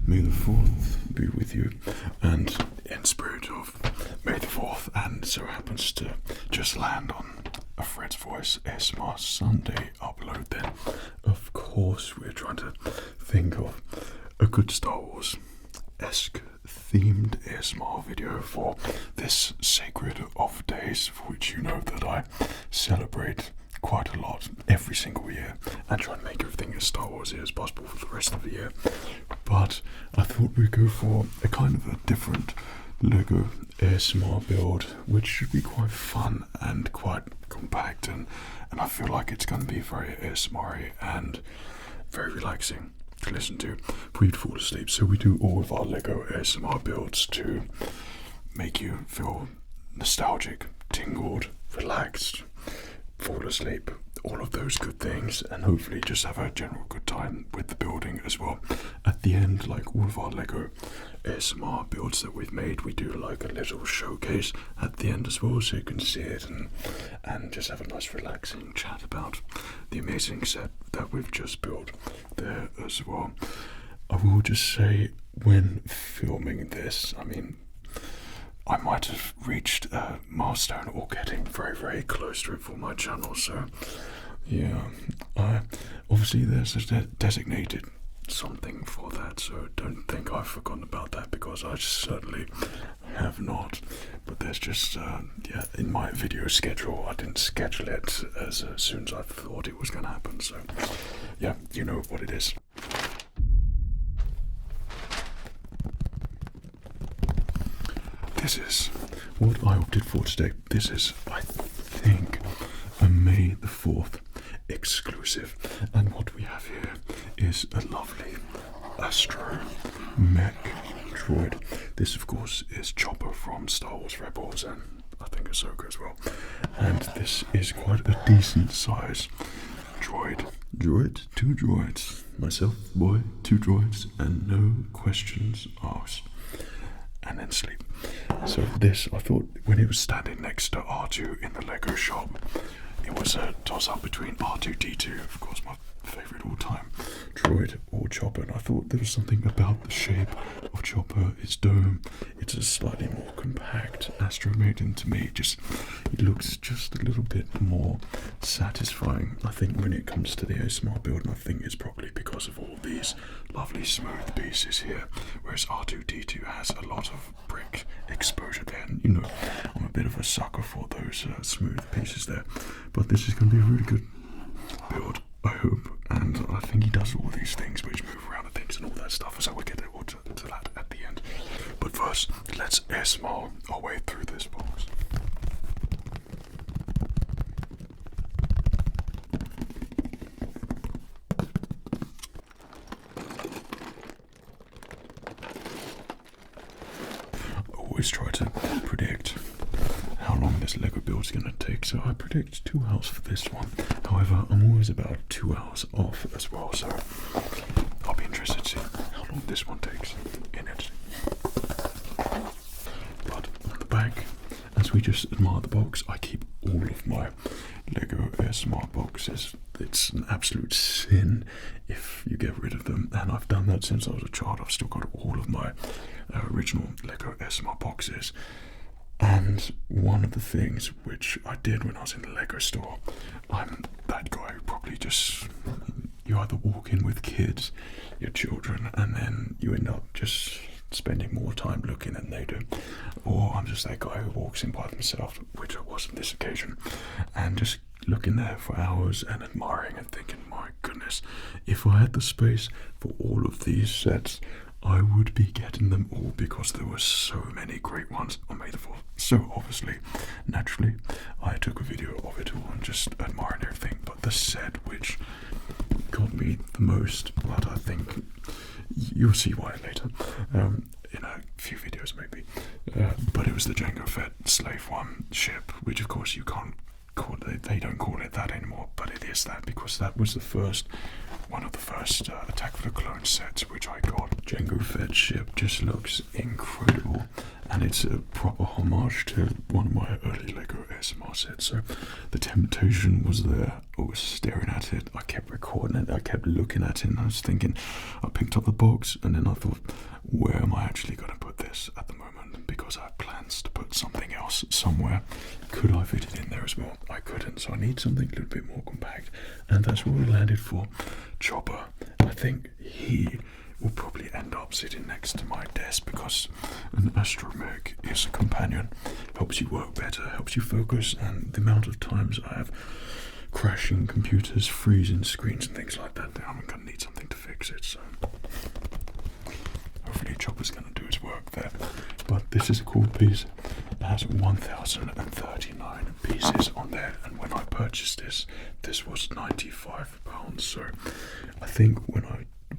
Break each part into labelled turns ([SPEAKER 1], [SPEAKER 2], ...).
[SPEAKER 1] May the 4th be with you, and in spirit of May the 4th, and so happens to just land on a FredsVoice ASMR Sunday upload, then of course we're trying to think of a good Star Wars-esque themed ASMR video for this sacred of days, for which you know that I celebrate quite a lot every single year and try and make everything as Star Wars-y as possible for the rest of the year. But I thought we'd go for a kind of a different Lego ASMR build, which should be quite fun and quite compact, and I feel like it's going to be very ASMR-y and very relaxing to listen to before you fall asleep. So we do all of our Lego ASMR builds to make you feel nostalgic, tingled, relaxed, fall asleep, all of those good things, and hopefully just have a general good time with the building as well. At the end, like all of our Lego ASMR builds that we've made, we do like a little showcase at the end as well, so you can see it and just have a nice relaxing chat about the amazing set that we've just built there as well. I will just say, when filming this, I mean, I might have reached a milestone or getting very, very close to it for my channel. So, yeah, obviously there's a designated something for that. So don't think I've forgotten about that, because I certainly have not. But there's just, yeah, in my video schedule, I didn't schedule it as soon as I thought it was going to happen. So, yeah, you know what it is. This is what I opted for today. This is, I think, a May the 4th exclusive. And what we have here is a lovely Astro Mech droid. This, of course, is Chopper from Star Wars Rebels, and I think Ahsoka as well. And this is quite a decent size droid. Two droids. Myself, boy, 2 droids, and no questions asked. And then sleep. So this, I thought, when it was standing next to R2 in the Lego shop, it was a toss-up between R2-D2, of course my favourite all-time droid, or Chopper, and I thought there was something about the shape of Chopper, its dome. It's a slightly more compact astromech, and to me, it looks just a little bit more satisfying, I think, when it comes to the ASMR build, and I think it's probably because of all these lovely smooth pieces here, whereas R2-D2 has a lot of brick exposure there, and you know, I'm a bit of a sucker for those smooth pieces there. But this is going to be a really good build, I hope, and I think he does all these things which move around and things and all that stuff, so we'll get to that at the end. But first, let's ASMR our way through this box. I always try to predict how long this Lego build is going to take, so I predict 2 hours for this one. However, I'm always about 2 hours off as well, so I'll be interested to see how long this one takes in editing. But on the back, as we just admire the box, I keep all of my Lego ASMR boxes. It's an absolute sin if you get rid of them, and I've done that since I was a child. I've still got all of my original Lego ASMR boxes. And one of the things which I did when I was in the Lego store, I'm that guy who probably just, you either walk in with kids, your children, and then you end up just spending more time looking than they do, or I'm just that guy who walks in by himself, which I was on this occasion, and just looking there for hours and admiring and thinking, my goodness, if I had the space for all of these sets, I would be getting them all, because there were so many great ones on May the 4th. So obviously, naturally, I took a video of it all and just admiring everything. But the set which got me the most, but I think you'll see why later, in a few videos maybe, but it was the Jango Fett Slave One ship, which of course you can't call it they don't call it that anymore, but it is that because that was one of the first Attack of the Clones sets which I got. Jango Fett ship just looks incredible, and it's a proper homage to one of my early Lego ASMR sets. So the temptation was there. I was staring at it. I kept recording it. I kept looking at it, and I was thinking. I picked up the box, and then I thought, where am I actually going to put this at the moment? Because I have plans to put something else somewhere. Could I fit it in there as well? I couldn't, so I need something a little bit more compact, and that's what we landed for. Chopper. I think he will probably end up sitting next to my desk because an astromech is a companion. Helps you work better, helps you focus, and the amount of times I have crashing computers, freezing screens and things like that, I'm going to need something to fix it, so hopefully Chopper's going to do his work there. But this is a cool piece. It has 1,039 pieces on there, and when I purchased this was £95. So I think one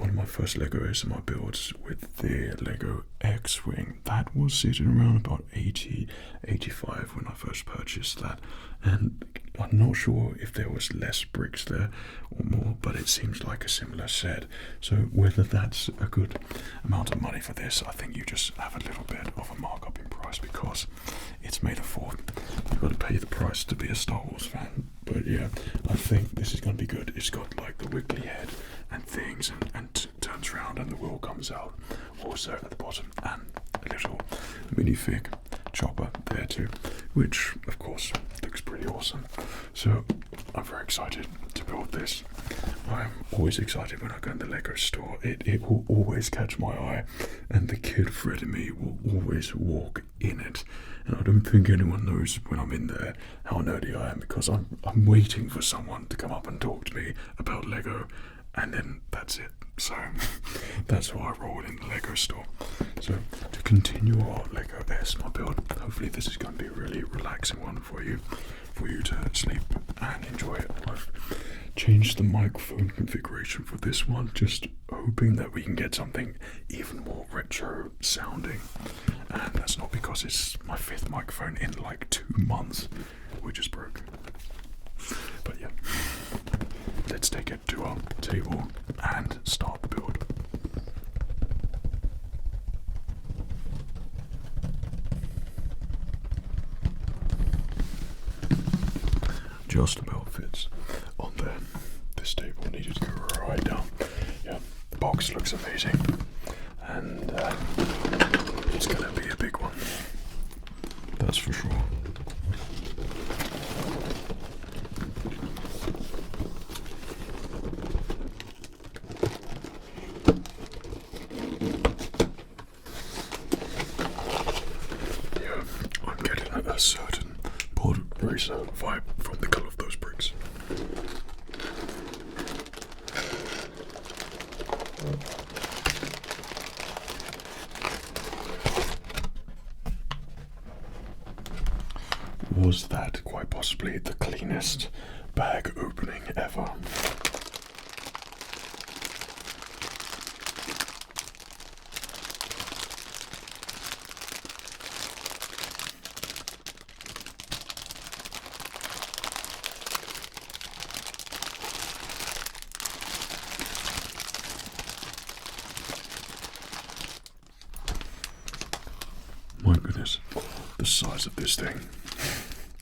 [SPEAKER 1] of my first Lego ASMR builds with the Lego X-Wing, that was sitting around about 80, 85 when I first purchased that, and I'm not sure if there was less bricks there or more, but it seems like a similar set. So whether that's a good amount of money for this, I think you just have a little bit of a markup in price because it's made of 4. You've got to pay the price to be a Star Wars fan. But yeah, I think this is going to be good. It's got like the wiggly head and things, and turns around and the wheel comes out also at the bottom, and a little minifig Chopper there too, which of course looks pretty awesome. So I'm very excited to build this. I'm always excited when I go in the Lego store. It will always catch my eye, and the kid Fred in me will always walk in it. And I don't think anyone knows when I'm in there how nerdy I am, because I'm waiting for someone to come up and talk to me about Lego, and then that's it. So that's how I roll in the Lego store. So to continue our Lego ASMR build, hopefully this is going to be a really relaxing one for you to sleep and enjoy it. I've changed the microphone configuration for this one, just hoping that we can get something even more retro sounding. And that's not because it's my 5th microphone in like 2 months, which is broke. But yeah, let's take it to our table and start the build. Just about fits on there. This table needed to go right down. Yeah, the box looks amazing, and it's gonna be a big one. That's for sure. Yeah, I'm getting a certain pod racer vibe from the colour of those bricks. Was that quite possibly the cleanest bag opening ever? My goodness, the size of this thing.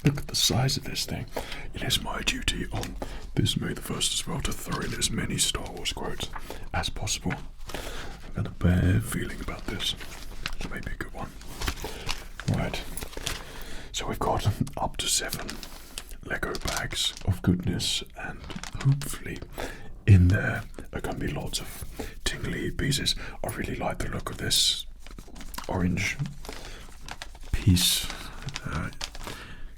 [SPEAKER 1] Look at the size of this thing. It is my duty on this May the 1st as well to throw in as many Star Wars quotes as possible. I've got a bad feeling about this. This may be a good one. Right. So we've got up to 7 Lego bags of goodness, and hopefully in there are going to be lots of tingly pieces. I really like the look of this orange piece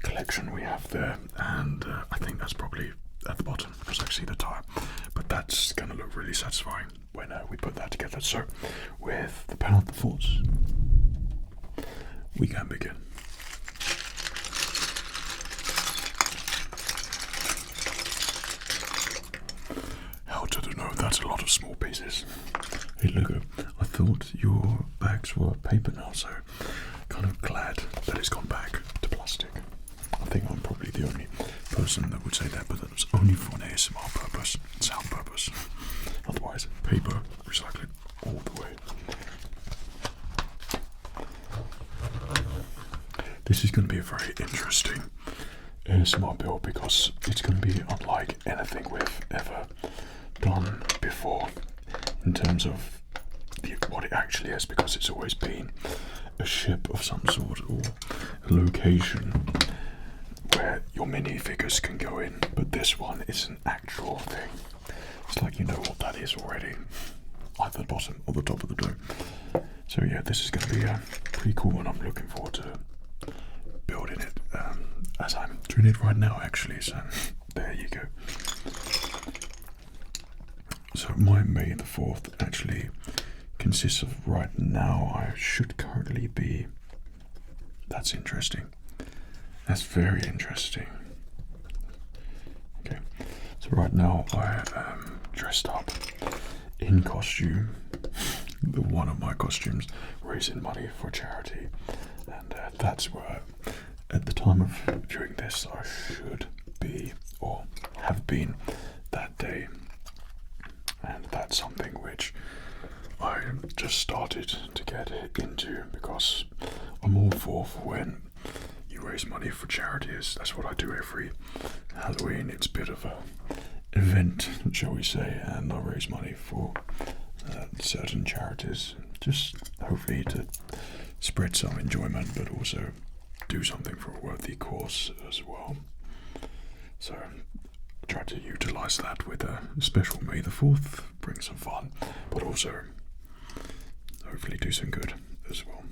[SPEAKER 1] collection we have there, and I think that's probably at the bottom because I see the tire, but that's going to look really satisfying when we put that together. So with the power of the Force, we can begin. How did I know that's a lot of small pieces? Hey Lego, I thought your bags were paper now, so kind of glad that it's gone back to plastic. I think I'm probably the only person person that would say that, but that's only for an ASMR purpose, sound purpose. Otherwise, paper, recycle it all the way. This is going to be a very interesting ASMR build because it's going to be unlike anything we've ever done before in terms of what it actually is, because it's always been a ship of some sort or a location where your minifigures can go in, but this one is an actual thing. It's like you know what that is already, either the bottom or the top of the dough. So yeah, this is going to be pretty cool, and I'm looking forward to building it as I'm doing it right now actually, so there you go. So my May the 4th actually consists of, right now I should currently be, that's interesting, that's very interesting. Okay, so right now I am dressed up in costume, one of my costumes, raising money for charity, and that's where at the time of doing this I should be or have been that day, and that's something which I just started to get into because I'm all for when you raise money for charities. That's what I do every Halloween. It's a bit of a event, shall we say, and I raise money for certain charities, just hopefully to spread some enjoyment, but also do something for a worthy cause as well. So I try to utilize that with a special May the 4th, bring some fun, but also hopefully do some good as well.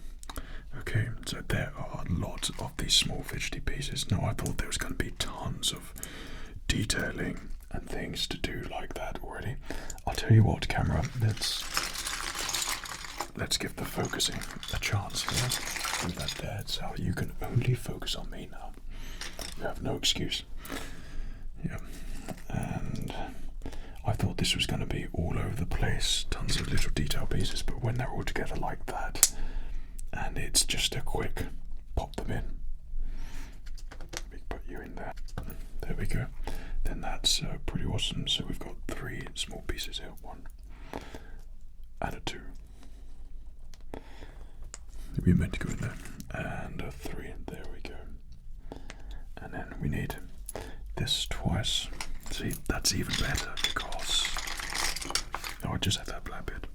[SPEAKER 1] Okay, so there are lots of these small fidgety pieces. Now I thought there was going to be tons of detailing and things to do like that already. I'll tell you what, camera, let's give the focusing a chance here. Do that there, so you can only focus on me now. You have no excuse. Yeah, and I thought this was going to be all over the place, tons of little detail pieces, but when they're all together like that, and it's just a quick pop them in. We put you in there. There we go. Then that's pretty awesome. So we've got 3 small pieces here. 1 and a 2. We meant to go in there, and a 3. There we go. And then we need this twice. See, that's even better because I just have that black bit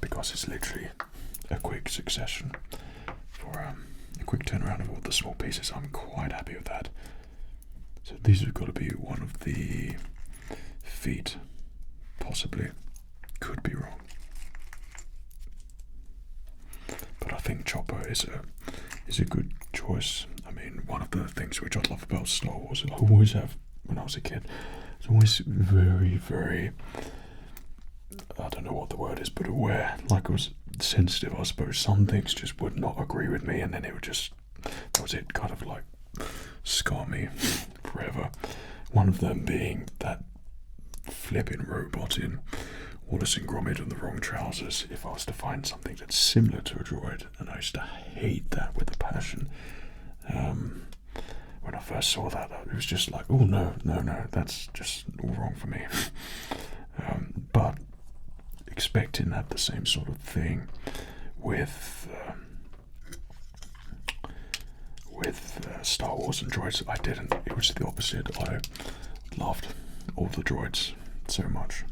[SPEAKER 1] because it's literally a quick succession for a quick turnaround of all the small pieces. I'm quite happy with that. So these have got to be one of the feet, possibly. Could be wrong. But I think Chopper is a good choice. I mean, one of the things which I love about Star Wars, I always have when I was a kid, it's always very, very, I don't know what the word is, but aware. Like I was sensitive, I suppose. Some things just would not agree with me, and then it would just, that was it, kind of like scar me forever. One of them being that flipping robot in Wallace and Gromit and the Wrong Trousers. If I was to find something that's similar to a droid, and I used to hate that with a passion. When I first saw that, it was just like, oh no, that's just all wrong for me. But expecting that the same sort of thing with Star Wars and droids, I didn't. It was the opposite. I loved all the droids so much.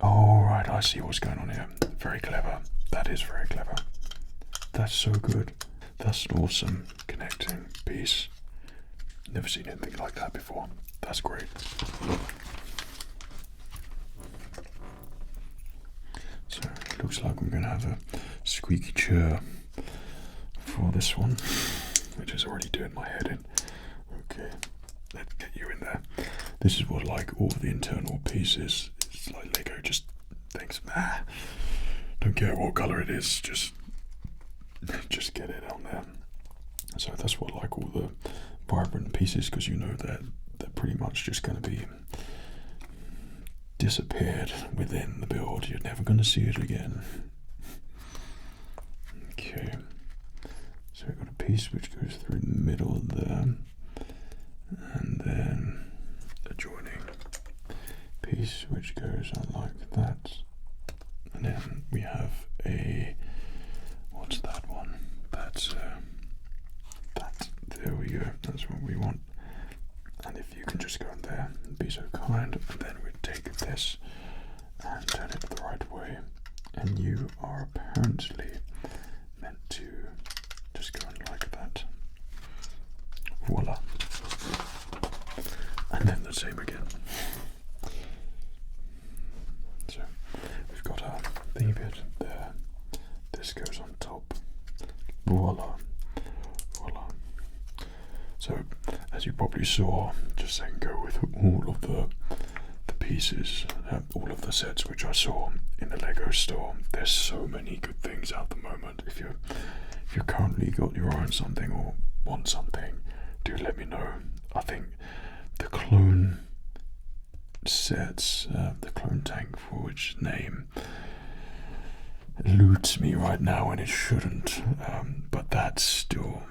[SPEAKER 1] Alright, I see what's going on here. Very clever. That is very clever. That's so good. That's an awesome connecting piece. Never seen anything like that before. That's great. So it looks like I'm going to have a squeaky chair for this one, which is already doing my head in. Okay, let's get you in there. This is what, like, all the internal pieces, it's like Lego just thinks, don't care what colour it is, just get it on there. So that's what, like, all the vibrant pieces, because you know that they're pretty much just going to be disappeared within the build. You're never going to see it again. Okay, so we've got a piece which goes through the middle there, piece which goes on like that, and then we have a, what's that one? That's that. There we go. That's what we want. And if you can just go in there and be so kind, and then we take this and turn it the right way, and you are apparently meant to just go in like that. Voila. And then the same again. So we've got our thingy bit there. This goes on top. Voila. Voila. So as you probably saw, just saying, go with all of the pieces, all of the sets which I saw in the Lego store. There's so many good things at the moment. If you currently got your eye on something or want something, do let me know. I think the clone sets, the clone tank, for which name eludes me right now, and it shouldn't, but that's still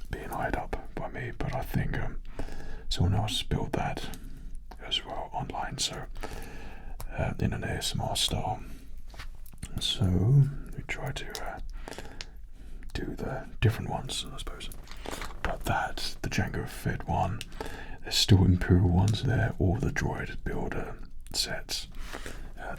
[SPEAKER 1] being eyed up by me. But I think someone else built that as well online, so in an ASMR style. So we try to do the different ones, I suppose. But that, the Jango Fett one, there's still Imperial ones there, all the droid builder sets,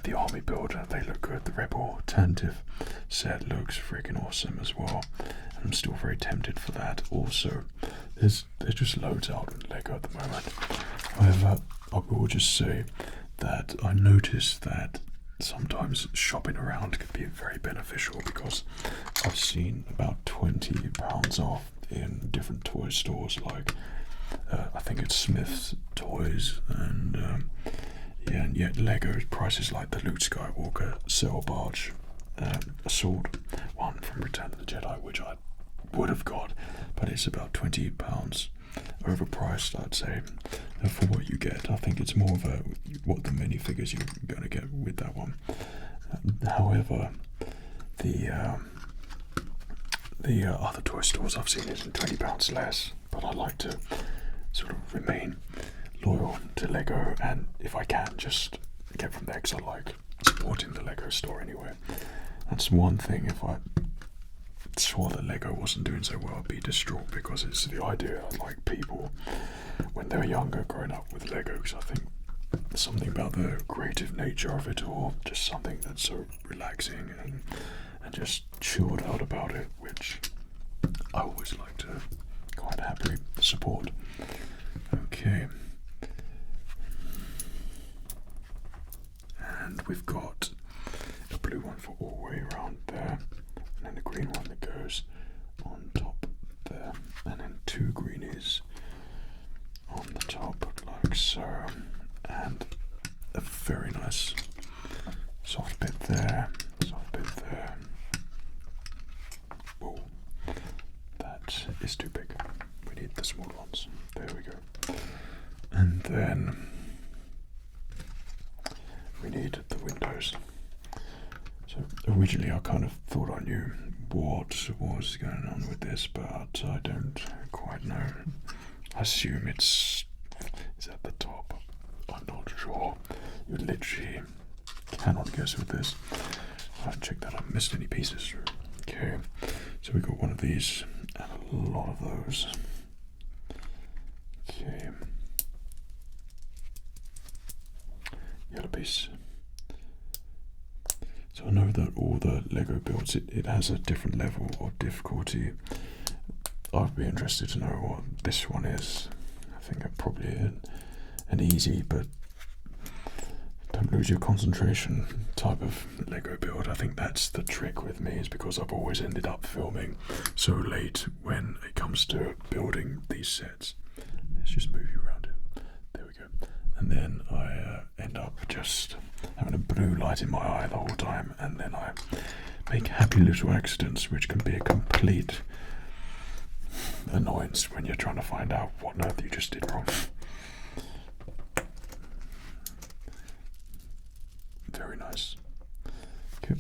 [SPEAKER 1] the army builder, they look good. The Rebel alternative set looks freaking awesome as well, and I'm still very tempted for that. Also, there's just loads out in Lego at the moment. However, I will just say that I noticed that sometimes shopping around can be very beneficial, because I've seen about £20 off in different toy stores, like I think it's Smith's Toys, and yeah, and yet Lego prices like the Luke Skywalker Sail Barge Assault one from Return of the Jedi, which I would have got, but it's about £20 overpriced, I'd say, for what you get. I think it's more of a what the minifigures you're going to get with that one. However, the other toy stores I've seen is £20 less, but I like to sort of remain loyal to Lego, and if I can, just get from there, because I like supporting the Lego store anyway. That's one thing. If I saw that Lego wasn't doing so well, I'd be distraught, because it's the idea I like people when they were younger growing up with Lego, because I think something about the creative nature of it all, just something that's so relaxing and just chilled out about it, which I always like to quite happily support. Okay. And we've got a blue one for all the way around there, and then a green one that goes on top there, and then two greenies on the top like so, and a very nice soft bit there, soft bit there. Oh, that is too big. We need the small ones. There we go. And then we need the windows. So originally I kind of thought I knew what was going on with this, but I don't quite know. I assume it's at the top. I'm not sure. You literally cannot guess with this. I'll check that I haven't missed any pieces. Okay, so we got one of these and a lot of those. Okay, yellow piece. So I know that all the Lego builds, it has a different level of difficulty. I'd be interested to know what this one is. I think I'm probably an easy, but don't lose your concentration type of Lego build. I think that's the trick with me, is because I've always ended up filming so late when it comes to building these sets. Let's just move you around it. There we go. And then I end up just having a blue light in my eye the whole time, and then I make happy little accidents, which can be a complete annoyance when you're trying to find out what on earth you just did wrong. Very nice. Okay.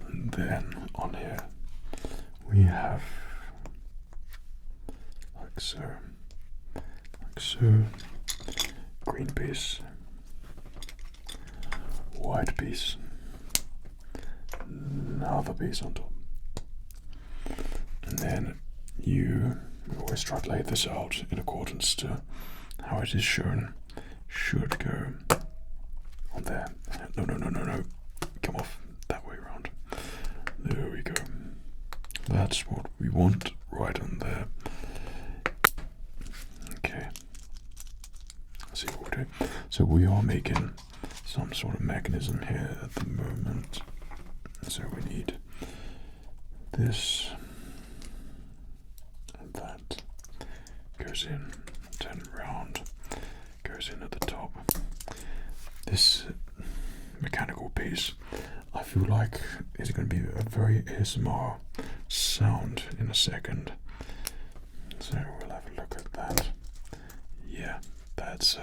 [SPEAKER 1] And then on here we have, like so, like so. Green piece, white piece, another piece on top. And then you always try to lay this out in accordance to how it is shown. Should go on there. No, no, no, no, no. Come off that way around. There we go. That's what we want right on there. Okay. Let's see what we do. So we are making some sort of mechanism here at the moment. So we need this and that. Goes in, turn it around, goes in at the top. This mechanical piece, I feel like is going to be a very ASMR sound in a second. So we'll have a look at that. Yeah, that's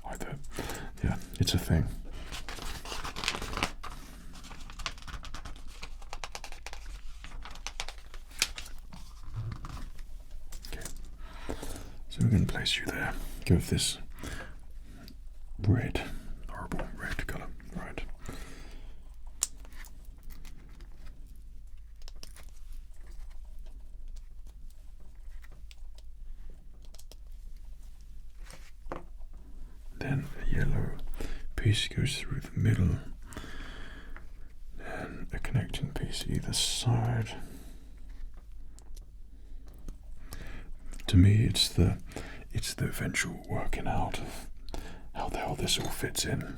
[SPEAKER 1] either. Yeah, it's a thing. So we're going to place you there. Go with this red, horrible red colour, right? Then a yellow piece goes through the middle, and a connecting piece either side. To me, it's the eventual working out of how the hell this all fits in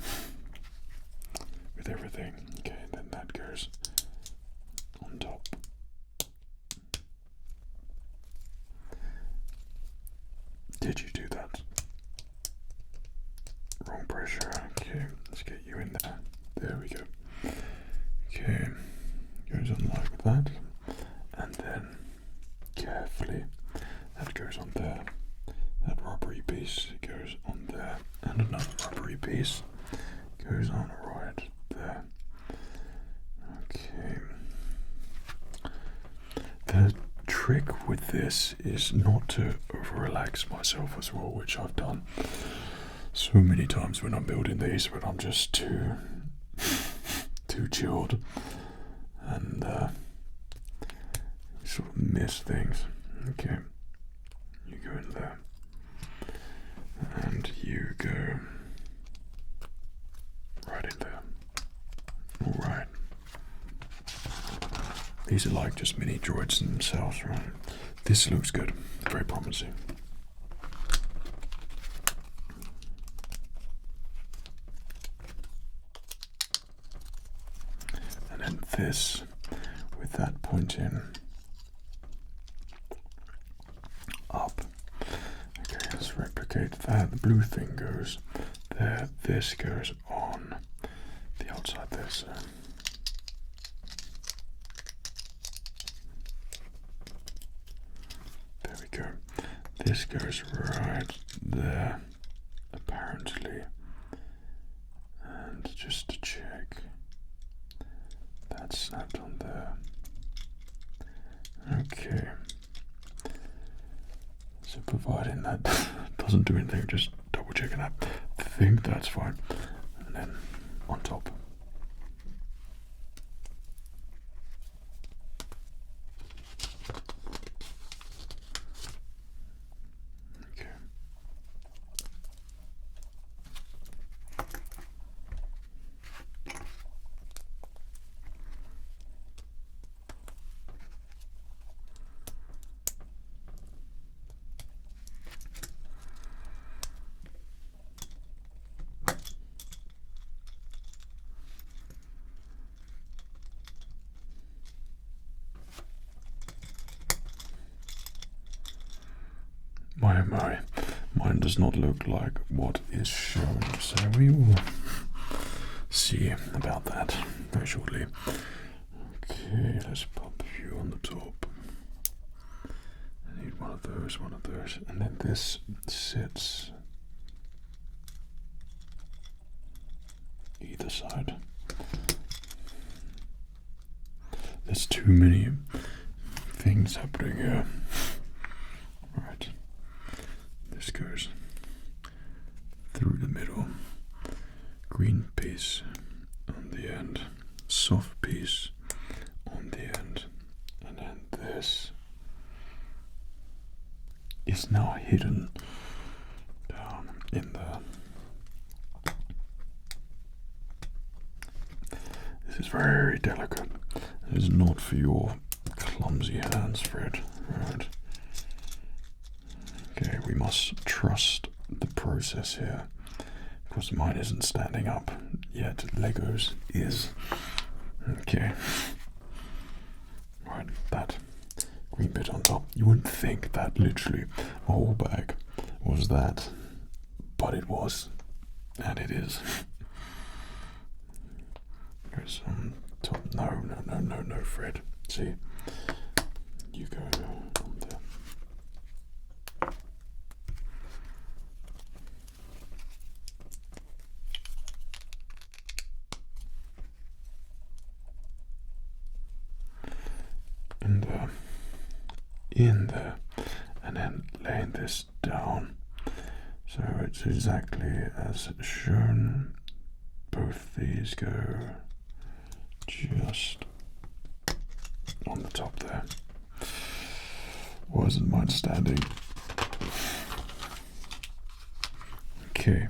[SPEAKER 1] with everything. Okay, then that goes on top. Did you do that? Wrong pressure. Okay, let's get you in there. There we go. Okay, goes on like that, and then carefully. That goes on there. That rubbery piece goes on there. And another rubbery piece goes on right there. Okay. The trick with this is not to over relax myself as well, which I've done so many times when I'm building these, when I'm just too chilled and sort of miss things. Okay. You go in there, and you go right in there. Alright. These are like just mini droids in themselves, right? This looks good, very promising. And then this, with that pointing up. Okay, let's replicate that. The blue thing goes there. This goes on the outside there. So there we go. This goes right there, apparently. And just to check, that's snapped on there. Okay. So providing that doesn't do anything, just double checking that. I think that's fine. And then on top. Okay. My, mine does not look like what is shown, so we will see about that very shortly. Okay, let's pop you on the top. I need one of those, and then this sits either side. There's too many things happening here. Right. This goes through the middle. Green piece on the end. Soft piece on the end. And then this is now hidden down in the... This is very delicate. It is not for your clumsy hands, Fred. Right. Okay, we must trust the process here. Of course, mine isn't standing up yet. Lego's is. Okay. Right, that green bit on top. You wouldn't think that literally a whole bag was that, but it was, and it is. There's some top. No, Fred. See, you go on there. In there, and then laying this down so it's exactly as shown. Both these go just on the top there. Wasn't mine standing? Okay,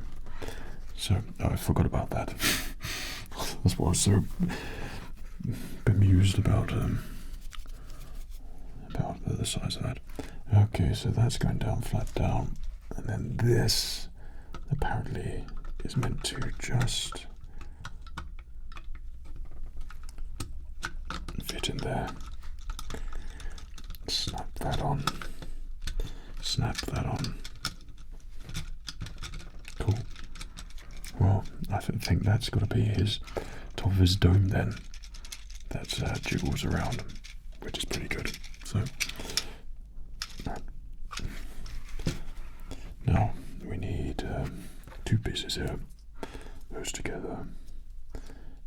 [SPEAKER 1] so I forgot about that. That's what I was so bemused about the size of that. Okay, so that's going down, flat down, and then this apparently is meant to just fit in there. Snap that on. Snap that on. Cool. Well, I think that's got to be his top of his dome then. That jiggles around, which is pretty good. So now we need two pieces here. Those together.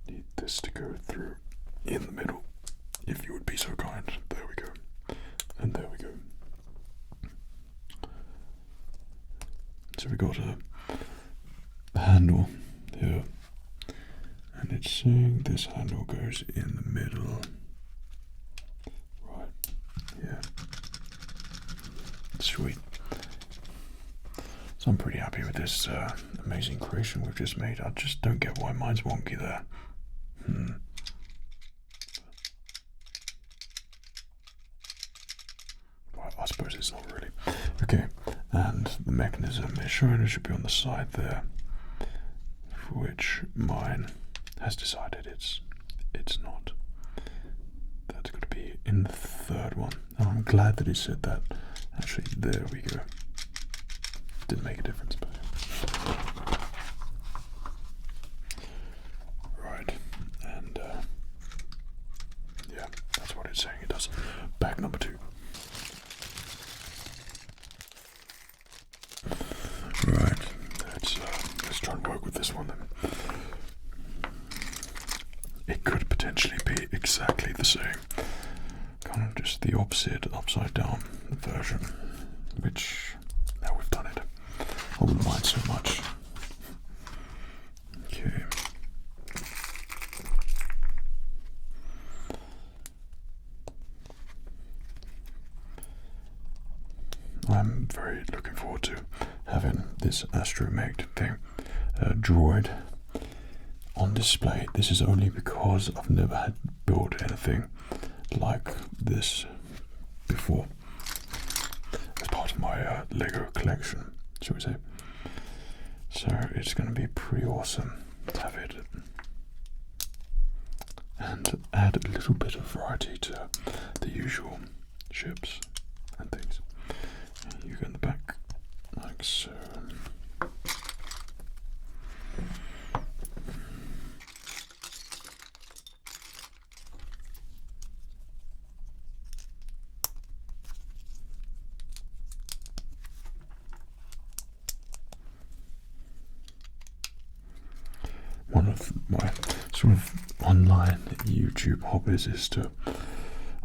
[SPEAKER 1] Need this to go through in the middle. If you would be so kind. There we go. And there we go. So we got a handle here. And it's saying this handle goes in the middle. Right. Yeah. Sweet. So I'm pretty happy with this amazing creation we've just made. I just don't get why mine's wonky there. Well, I suppose it's not really. Okay, and the mechanism is showing it should be on the side there, for which mine has decided it's not. That's got to be in the third one. And I'm glad that he said that. Actually, there we go. Didn't make a difference, but right, and yeah, that's what it's saying it does. Bag number 2. Right, let's try and work with this one then. It could potentially be exactly the same, kind of just the opposite, upside down version, which now we've done it. I wouldn't mind so much. Okay. I'm very looking forward to having this astromech thing, droid, on display. This is only because I've never had built anything like this before as part of my Lego collection, shall we say. So it's going to be pretty awesome to have it and add a little bit of variety to the usual ships and things. You go in the back like so. one of my sort of online YouTube hobbies is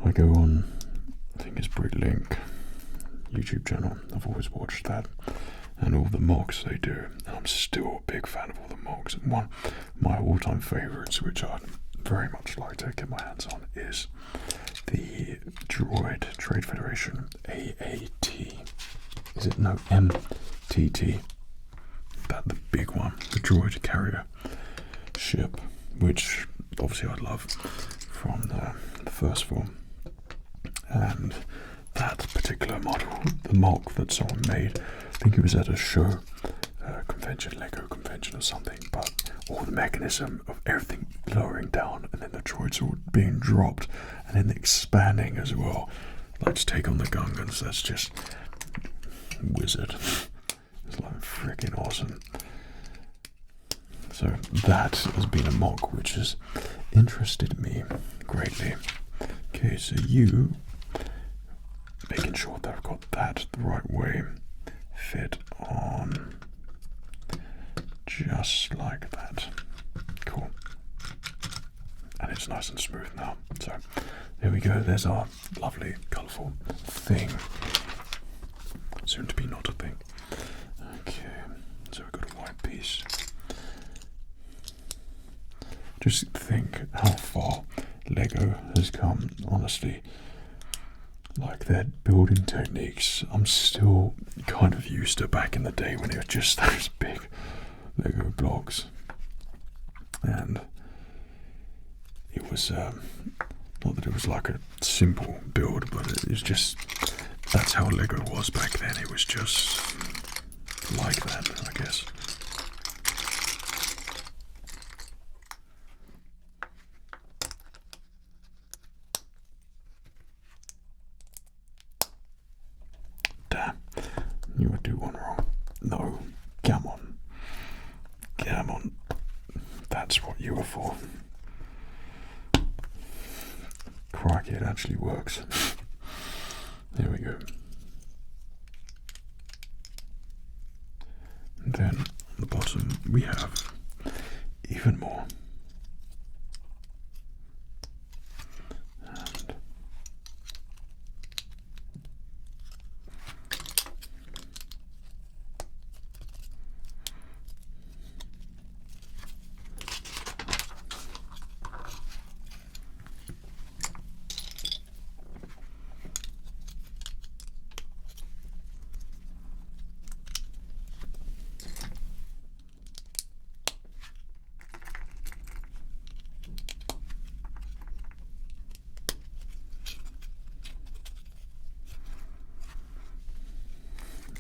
[SPEAKER 1] I go on, I think it's Britlink YouTube channel. I've always watched that and all the mocks they do, and I'm still a big fan of all the mocks. And one of my all-time favorites, which I'd very much like to get my hands on, is the Droid Trade Federation AAT. Is it no MTT? That the big one, the droid carrier ship, which obviously I love from the first film. And that particular model, the mock that someone made, I think it was at a show, convention, Lego convention or something, but all the mechanism of everything lowering down and then the droids all being dropped and then expanding as well, like to take on the Gungans, that's just wizard. It's like freaking awesome. So that has been a mock which has interested me greatly. Okay, so you making sure that I've got that the right way, fit on just like that. Cool. And it's nice and smooth now. So there we go, there's our lovely colourful thing. Soon to be not a thing. Okay, so we've got a white piece. Just think how far Lego has come, honestly. Like their building techniques, I'm still kind of used to back in the day when it was just those big Lego blocks. And it was, not that it was like a simple build, but it was just, that's how Lego was back then. It was just like that, I guess. Damn, you would do one wrong. No, come on. Come on. That's what you were for. Crikey, it actually works. There we go. And then on the bottom we have even more. And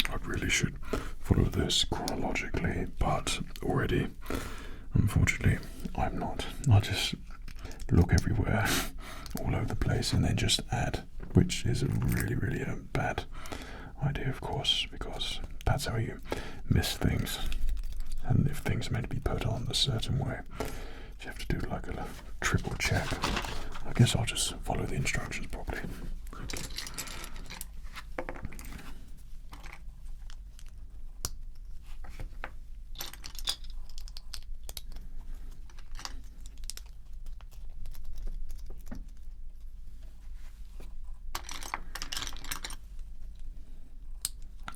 [SPEAKER 1] I really should follow this chronologically, but already, unfortunately, I'm not. I just look everywhere, all over the place, and then just add, which is a really, really bad idea, of course, because that's how you miss things. And if things are meant to be put on a certain way, you have to do like a triple check. I guess I'll just follow the instructions properly. Okay.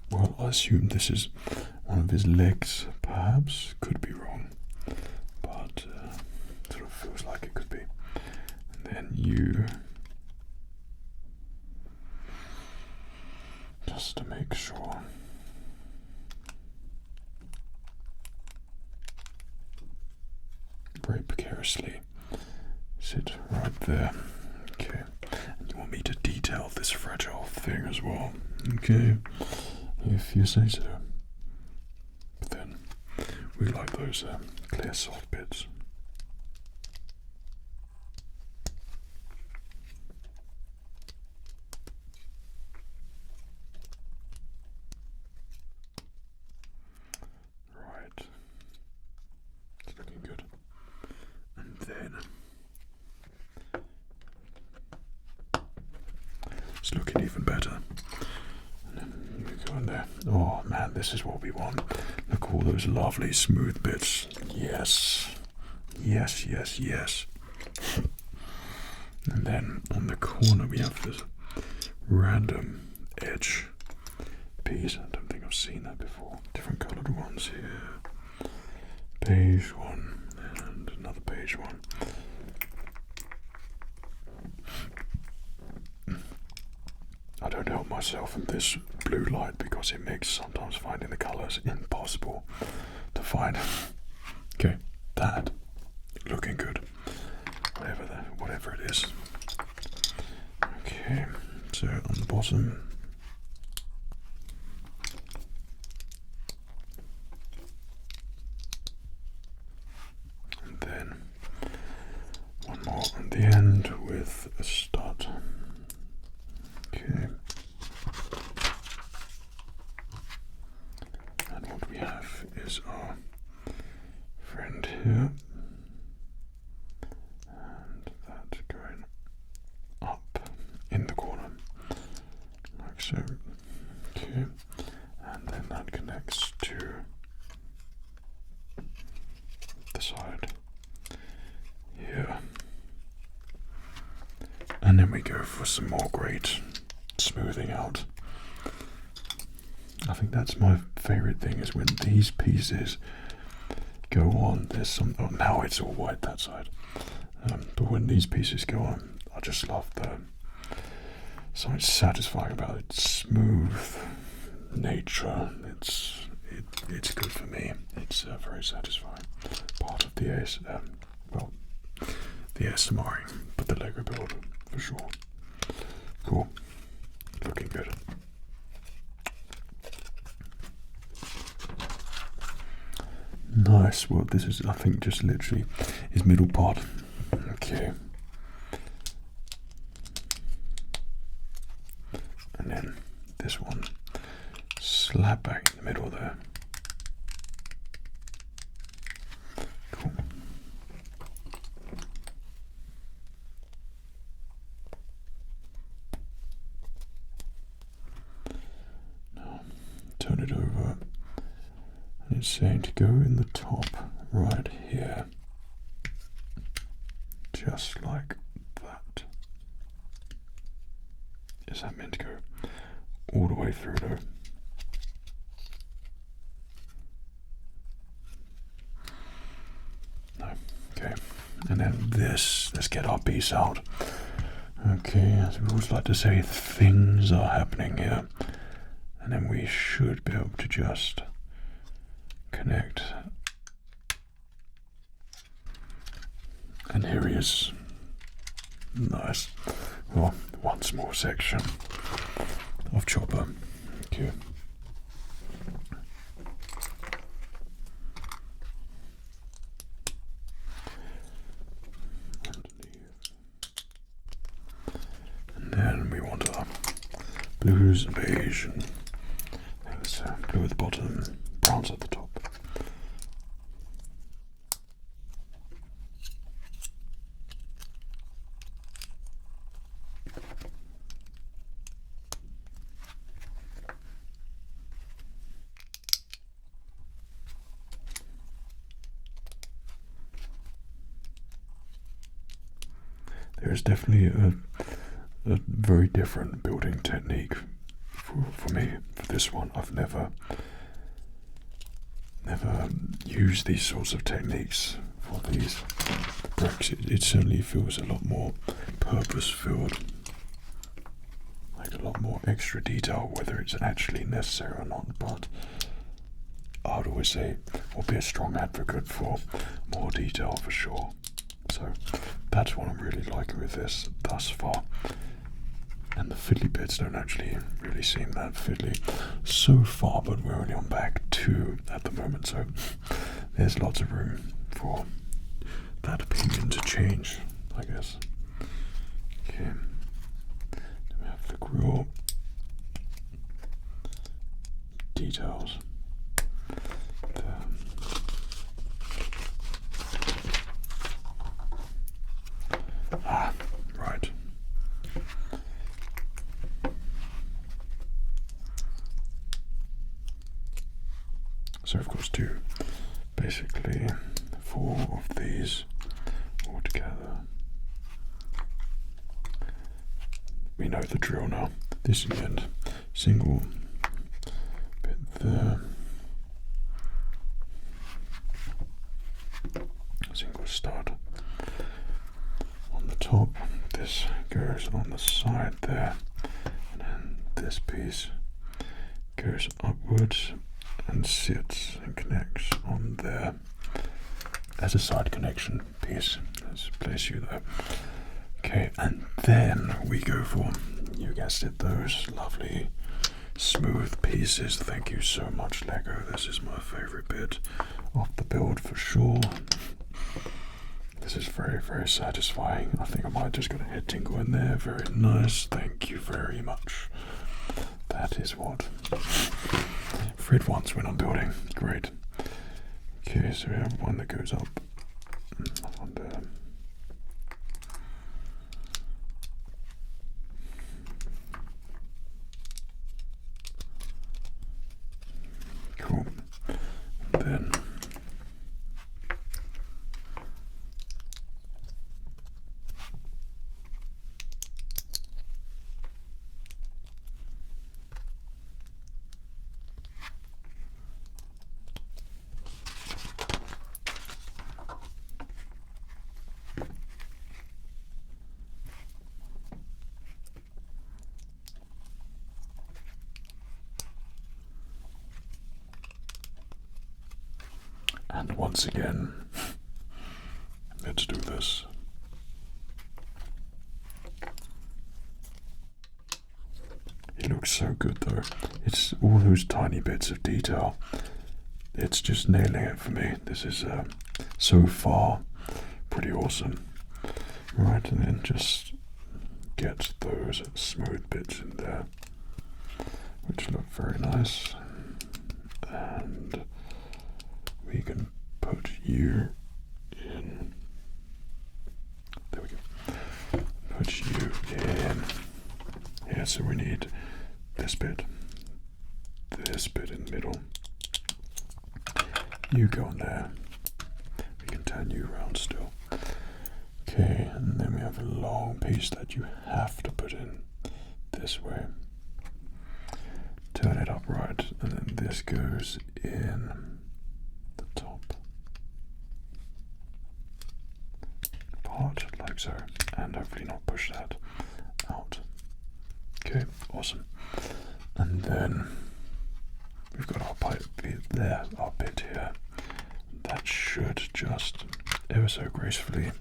[SPEAKER 1] Well, I assume this is one of his legs, perhaps. Could be wrong, but sort of feels like it could be. And then you, just to make sure, very precariously sit right there. Okay, and you want me to detail this fragile thing as well. Okay. If you say so. But then we like those clear soft bits. Right. It's looking good. And then it's looking even better. In there. Oh man, this is what we want. Look at all those lovely smooth bits. Yes. Yes, yes, yes. And then on the corner we have this random edge piece. I don't think I've seen that before. Different coloured ones here. Beige one and another beige one. I don't help myself in this blue light because it makes sometimes finding the colours impossible to find. Okay, that looking good. Whatever it is. Okay, so on the bottom. And then one more on the end with a stud. Okay. And what we have is our friend here. And that going up in the corner. Like so. Okay. And then that connects to the side here. And then we go for some more great smoothing out. I think that's my favorite thing is when these pieces go on. There's some. Oh, now it's all white that side. But when these pieces go on, I just love something satisfying about it. Smooth nature. It's good for me. It's very satisfying. Part of the the ASMRing, but the Lego build for sure. Cool. Looking good. Nice. Well, this is, I think, just literally his middle part. Okay. And then this one slap back in the middle there. Cool. Now turn it over. It's saying to go in the top right here, just like that. Is that meant to go all the way through though? No. Okay. And then this, let's get our piece out. Okay, as we always like to say, things are happening here. And then we should be able to just connect. And here he is. Nice. Well, one small section of chopper. Okay. And then we want our blues and beige and blue at the bottom, browns at the top. There's definitely a very different building technique for me for this one. I've never used these sorts of techniques for these bricks. It certainly feels a lot more purpose-filled, like a lot more extra detail, whether it's actually necessary or not. But I would always say, or be a strong advocate for more detail for sure. So that's what I'm really liking with this thus far. And the fiddly bits don't actually really seem that fiddly so far, but we're only on bag 2 at the moment, so there's lots of room for that opinion to change, I guess. Okay, then we have the grill details. Right. So of course basically 4 of these know the drill now. This end, single bit there, single stud on the top. This goes on the side there, and then this piece goes upwards and sits and connects on there as a side connection piece. Let's place you there. Okay, and then we go for, you guessed it, those lovely smooth pieces. Thank you so much, Lego. This is my favorite bit of the build for sure. This is very, very satisfying. I think I might just get a head tingle in there. Very nice. Thank you very much. That is what Fred wants when I'm building. Great. Okay, so we have one that goes up on there. Cool. And then and once again, let's do this. It looks so good though. It's all those tiny bits of detail. It's just nailing it for me. This is so far pretty awesome. Right, and then just get those smooth bits in there, which look very nice. And we can put you in. There we go. Put you in. Yeah, so we need this bit in the middle. You go in there. We can turn you around still. Okay, and then we have a long piece that you have to put in this way. Turn it upright, and then this goes in the top part, like so, and hopefully not push that out. Okay, awesome. And then we've got our pipe bit there, our bit here. That should just ever so gracefully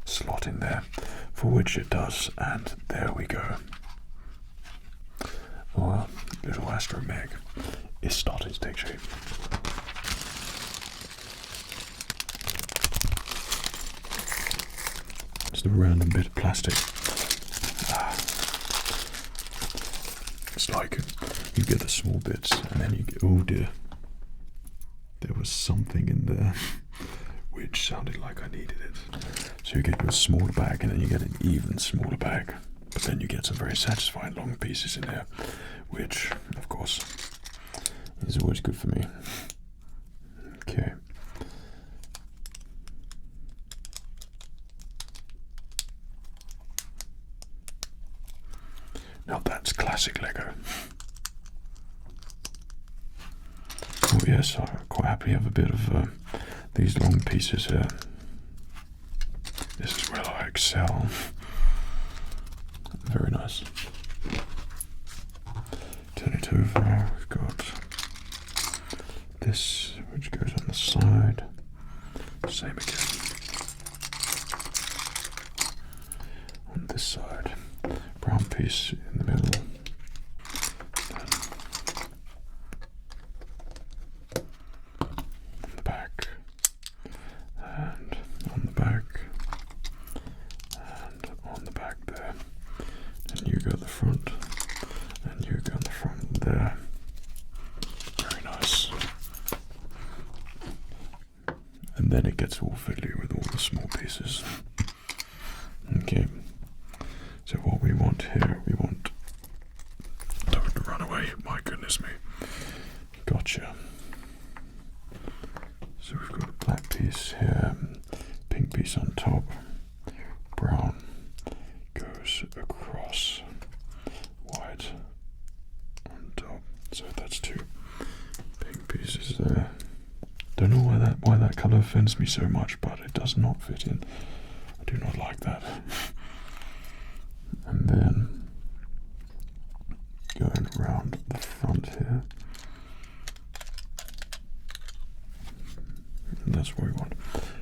[SPEAKER 1] slot in there, for which it does, and there we go. Our little astromech is starting to take shape. Just a random bit of plastic. It's like you get the small bits and then you get, oh dear, there was something in there which sounded like I needed it. So you get your smaller bag and then you get an even smaller bag, but then you get some very satisfying long pieces in there, which of course is always good for me. Okay. Now that's classic Lego. Oh yes, I quite happily have a bit of these long pieces here. This is where I excel. Very nice. Turn it over. We've got this, which goes on the side. Same again. On this side, brown piece in the middle. On the back, and on the back, and on the back there. And you go at the front, and you go in the front there. Very nice. And then it gets all fiddly with all the small pieces. Okay. So what we want here, we want, don't run away, my goodness me. Gotcha. So we've got a black piece here, pink piece on top, brown goes across reminds me so much, but it does not fit in. I do not like that. And then going around the front here. And that's what we want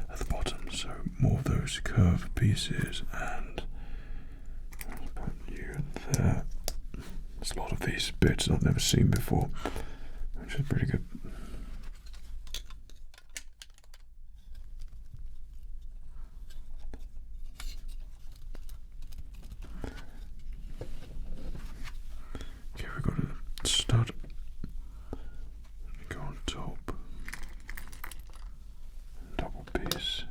[SPEAKER 1] at the bottom. So more of those curved pieces, and put you there. There's a lot of these bits I've never seen before, which is pretty good. Okay, we've got a stud. Go on top. Double piece.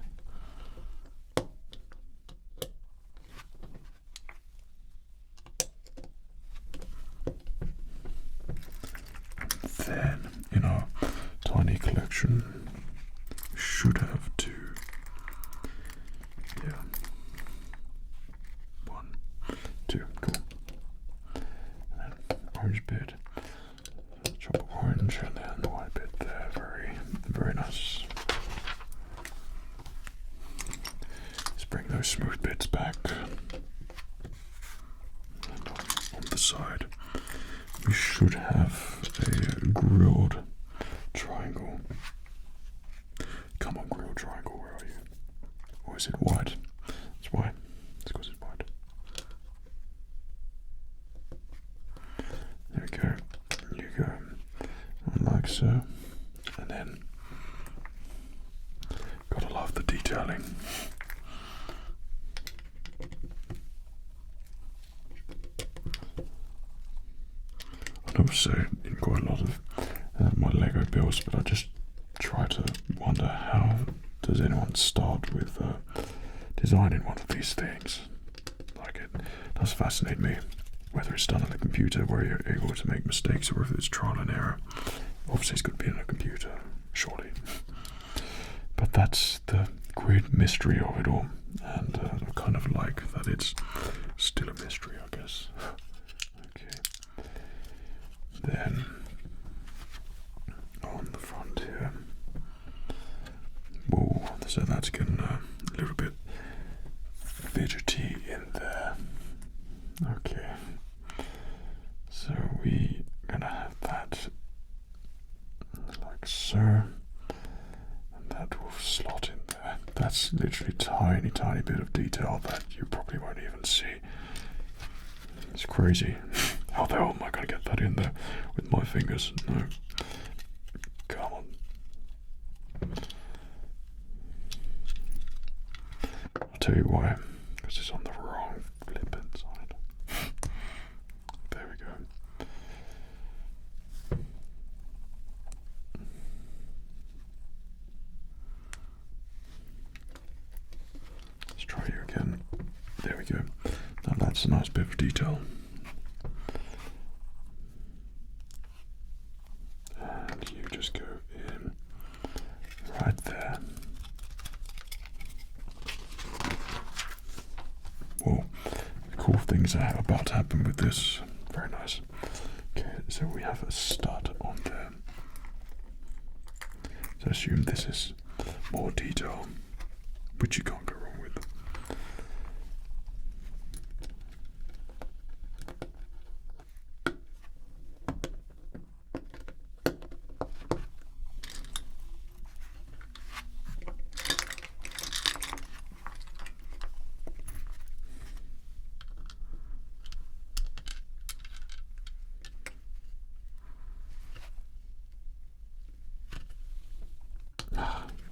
[SPEAKER 1] Then in our tiny collection, we should have two. Yeah. 1, 2, cool. And then orange bit, chop orange, and then the white bit there. Very, very nice. Let's bring those smooth bits back. And on the side, we should have a grilled triangle. Come on, grilled triangle, where are you? Or is it white? It's white. It's because it's white. There we go. You go. Like so. And then, gotta love the detailing. I also in quite a lot of my Lego builds, but I just try to wonder, how does anyone start with designing one of these things? Like, it does fascinate me, whether it's done on a computer where you're able to make mistakes, or if it's trial and error. Obviously it's going to be on a computer, surely. But that's the great mystery of it all, and I kind of like that it's still a mystery, I guess. Okay. Then on the front here, whoa, so that's getting a little bit fidgety in there. Okay, so we gonna have that like so, and that will slot in there. That's literally tiny bit of detail that you probably won't even see. It's crazy. How the hell am I going to get that in there with my fingers? No. Come on. I'll tell you why. Because it's on the wrong flipping side. There we go. Let's try you again. There we go. Now that's a nice bit of detail. And you just go in right there. Whoa, cool things are about to happen with this. Very nice. Okay, so we have a stud on there. So assume this is more detail, which you can't go wrong with.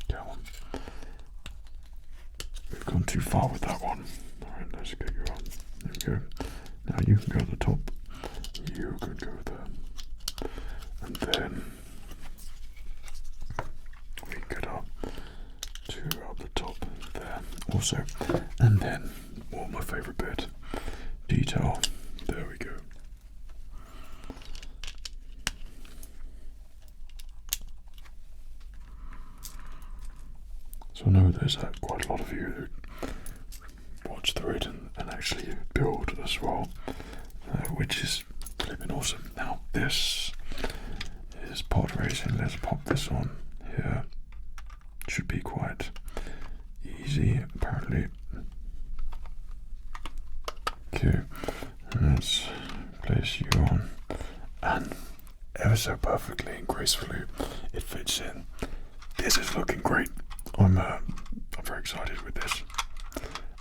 [SPEAKER 1] Come on. We've gone too far with that one. Alright, let's get you on. There we go. Now you can go to the top. You can go there. And then we get up to up the top there also. And then, oh, my favourite bit, detail. There we go. So I know there's quite a lot of you who watch through it and actually build as well, which is flipping awesome. Now this is pod racing. Let's pop this on here. should be quite easy, apparently. Okay, let's place you on, and ever so perfectly and gracefully it fits in. This is looking great. I'm very excited with this,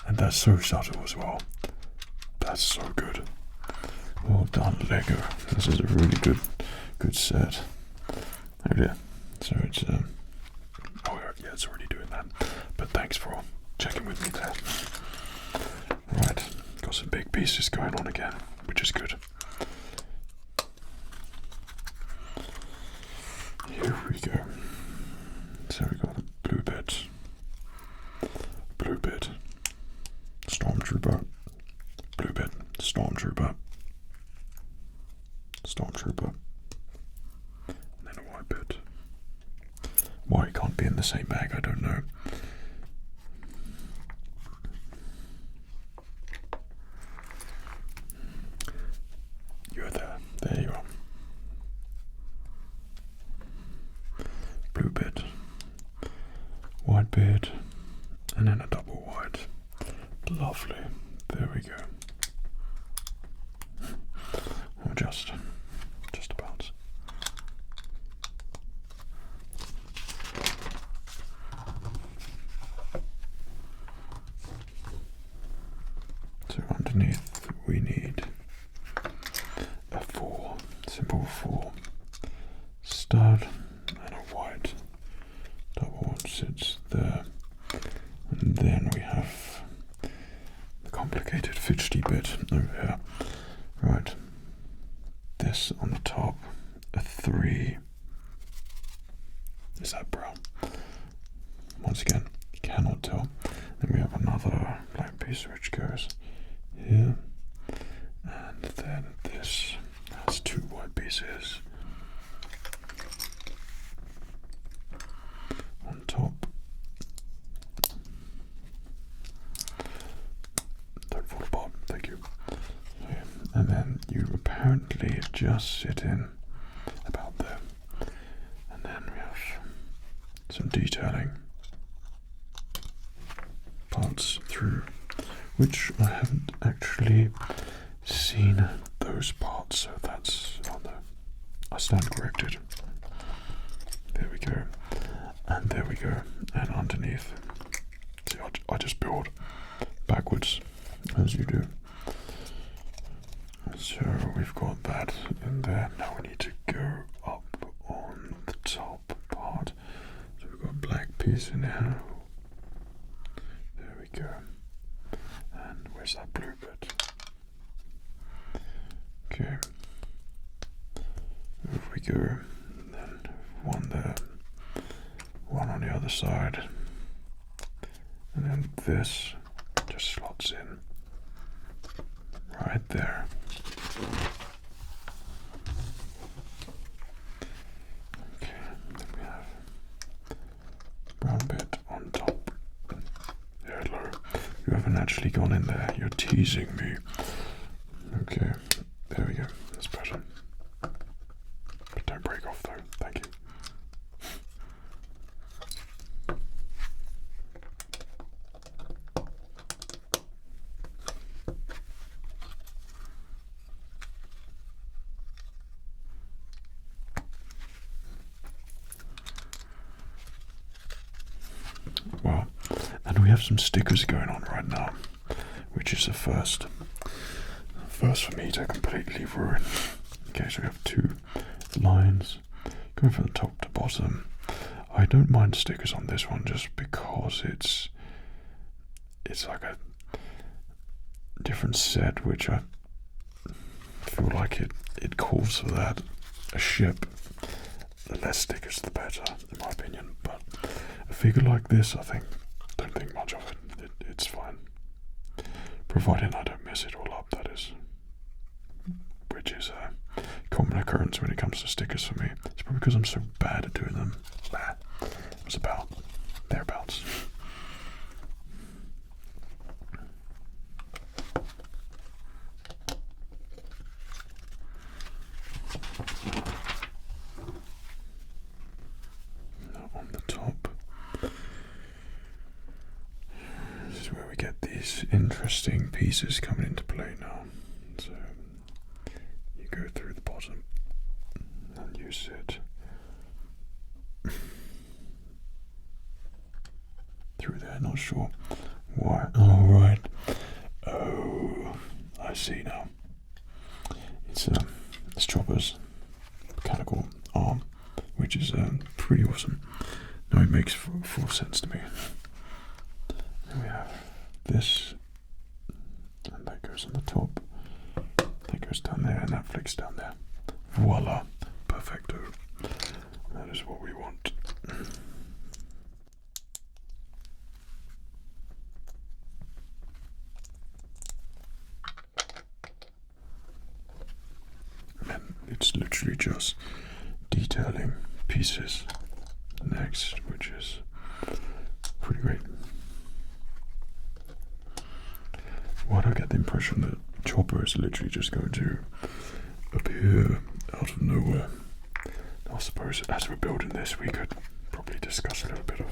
[SPEAKER 1] and that's so subtle as well. That's so good. Well done, Lego. This is a really good set. Oh dear. So it's oh yeah, it's already doing that. But thanks for checking with me there. Right, got some big pieces going on again, which is good. Here we go. So we got a blue bit, stormtrooper, blue bit, stormtrooper, and then a white bit. Why it can't be in the same bag, I don't know. You're there. There you are. Blue bit, white bit, and then a double white. Lovely. There we go. Or just about. So underneath we need a 4, simple 4 stud, and a white double sits there, and then we have the complicated fidgety bit over here. Right, this on the top, a 3. Is that brown? Once again, you cannot tell. Then we have another black piece which goes here, and then this has 2 white pieces on top. Don't fall apart, thank you. And then you apparently just sit in about there, and then we have some detailing parts through, which I haven't actually seen those parts, so that's on there. I stand corrected. There we go, and there we go, and underneath. See, I just build backwards, as you do. So we've got that in there. Now we need to go up on the top part. So we've got a black piece in here. There we go. And where's that blue bit? Okay. If we go, then one there, one on the other side, and then this just slots in right there. Okay, then we have brown bit on top. Hello, you haven't actually gone in there, you're teasing me. Okay, there we go, that's better. But don't break off though, thank you. Wow, and we have some stickers going on right now, which is the first for me to completely ruin. Okay, so we have 2 lines going from the top to bottom. I don't mind stickers on this one just because it's like a different set, which I feel like it calls for that. A ship, the less stickers the better, in my opinion, but a figure like this, don't think much of it. It's fine, providing I don't mess it all up, that is, which is a common occurrence when it comes to stickers for me. It's probably because I'm so bad at doing them. It was about thereabouts. Now on the top, these interesting pieces coming into play now. So you go through the bottom and you sit through there. Not sure why. Oh, right. Oh, I see now. It's Chopper's mechanical arm, which is pretty awesome. Now it makes full sense to me. Then we have this, and that goes on the top. That goes down there, and that flicks down there. Voila, perfecto. That is what we want. And it's literally just detailing pieces next, which is pretty great. Why do I get the impression that Chopper is literally just going to appear out of nowhere? I suppose as we're building this, we could probably discuss a little bit of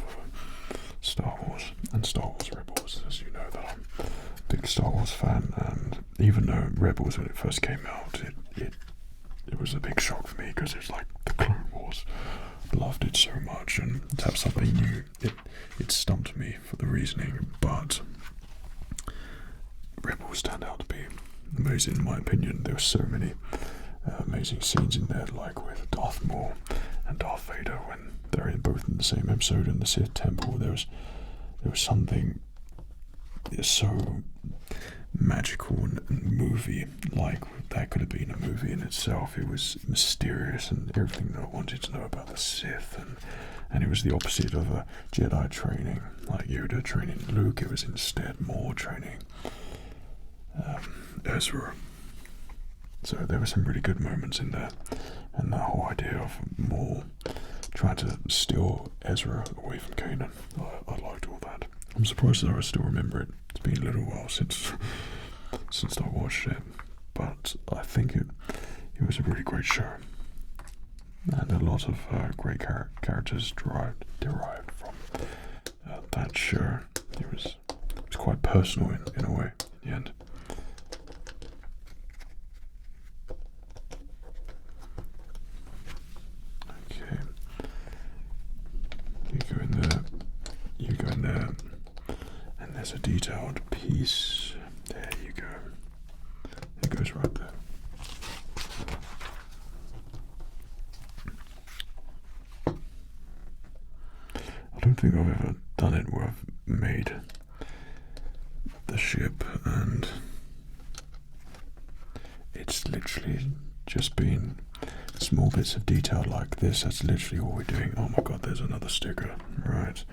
[SPEAKER 1] Star Wars and Star Wars Rebels. As you know, that I'm a big Star Wars fan, and even though Rebels, when it first came out, it was a big shock for me because it's like the Clone Wars. Loved it so much, and to have something new, it stumped me for the reasoning. But Rebels turned out to be amazing in my opinion. There were so many amazing scenes in there, like with Darth Maul and Darth Vader when they're both in the same episode in the Sith Temple. There was something so magical and movie like that could have been a movie in itself. It was mysterious and everything that I wanted to know about the Sith, and it was the opposite of a Jedi training like Yoda training Luke. It was instead more training Ezra. So there were some really good moments in there, and that whole idea of Maul trying to steal Ezra away from Kanan, I liked all that. I'm surprised that I still remember it. It's been a little while since I watched it, but I think it was a really great show, and a lot of great characters derived from that show. It was quite personal in a way in the end. Okay, you go in there, you go in there, and there's a detailed piece. There you go. It goes right there. I don't think I've ever done it where I've made the ship and it's literally just been small bits of detail like this. That's literally all we're doing. Oh my god, there's another sticker. Right.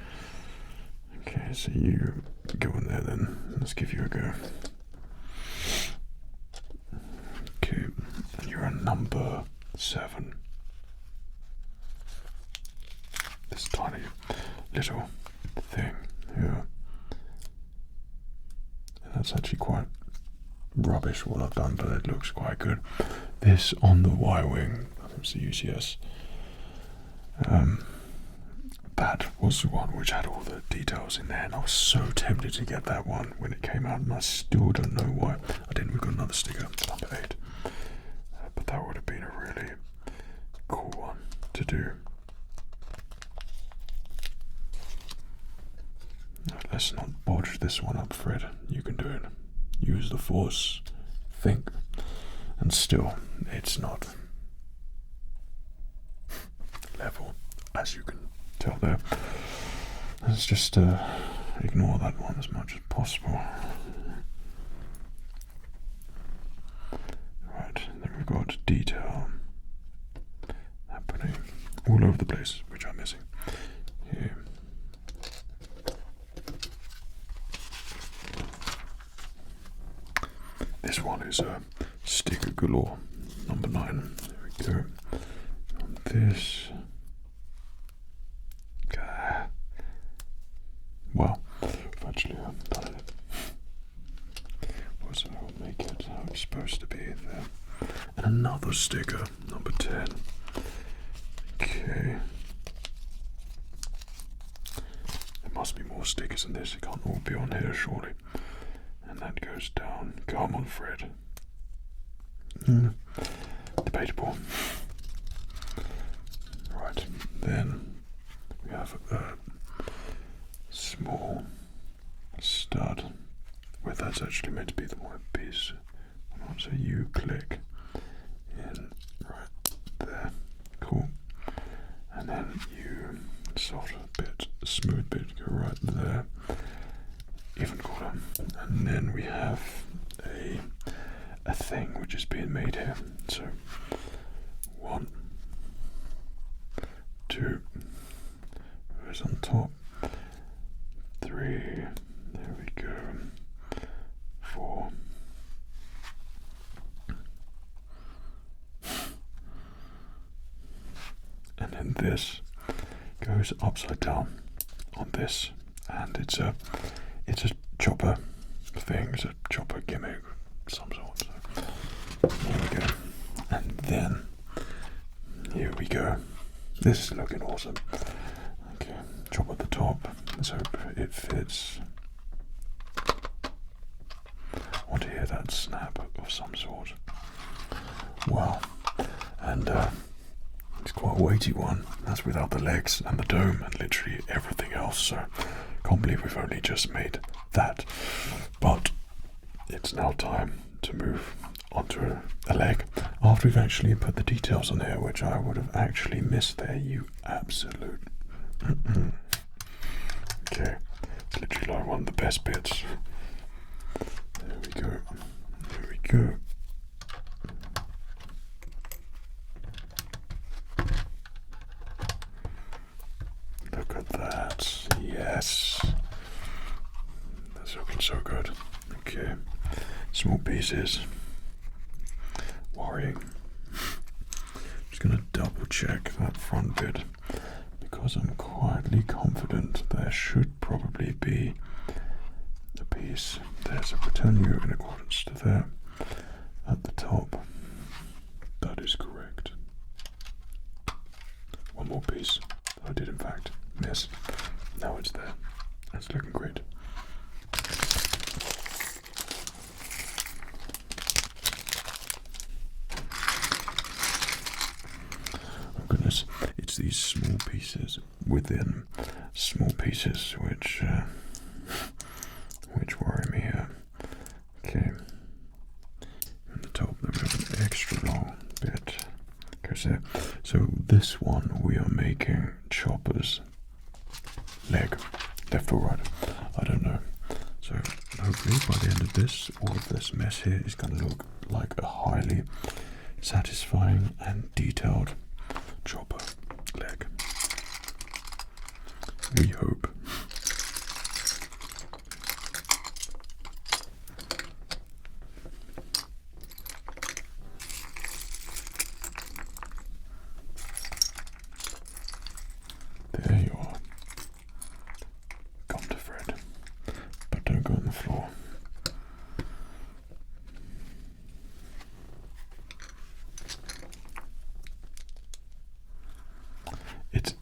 [SPEAKER 1] Okay, so you go in there then. Let's give you a go. Okay, and you're on number 7. This tiny little thing here. And that's actually quite rubbish what I've done, but it looks quite good. This on the Y-Wing, it's the UCS. That was the one which had all the details in there, and I was so tempted to get that one when it came out, and I still don't know why I didn't. We've got another sticker, number 8, but that would have been a really cool one to do. Let's not bodge this one up, Fred. You can do it. Use the Force. Think. And still, it's not level, as you can tell there. Let's just ignore that one as much as possible. Right, then we've got detail happening all over the place, which I'm missing. Here. This one is a sticker galore, number 9. There we go. On this. Well, I've actually done it. So I'll make it how it's supposed to be there. And another sticker, number 10. Okay. There must be more stickers than this. It can't all be on here, surely. And that goes down. Come on, Fred. Debatable. Right, then we have a small stud where that's actually meant to be the white piece. So you click in right there. Cool. And then you soft bit, smooth bit, go right there. Even cooler. And then we have a thing which is being made here. So 1, 2 goes on top. 3, there we go. 4. And then this goes upside down on this, and it's a chopper thing, it's a chopper gimmick of some sort. So there we go. And then here we go. This is looking awesome. Okay, chop at the top. Let's hope it fits. I want to hear that snap of some sort. Wow. And it's quite a weighty one. That's without the legs and the dome and literally everything else. So can't believe we've only just made that. But it's now time to move onto a leg after we've actually put the details on here, which I would have actually missed there, you absolute. Okay, it's literally like one of the best bits. There we go. There we go. Look at that. Yes. That's looking so good. Okay. Small pieces. Worrying. Just going to double check that front bit because I'm quietly confident there should probably be a piece. There's a return you in accordance to that at the top. That is correct. One more piece. I did in fact miss. Now it's there. That's looking great. Oh goodness, it's these small pieces within small pieces which worry me here. Okay. On the top there we have an extra long bit. Goes there. So this one we are making Chopper's leg, left or right, I don't know. So hopefully by the end of this, all of this mess here is going to look like a highly satisfying and detailed Chopper leg. We hope. There you are. Come to Fred, but don't go on the floor.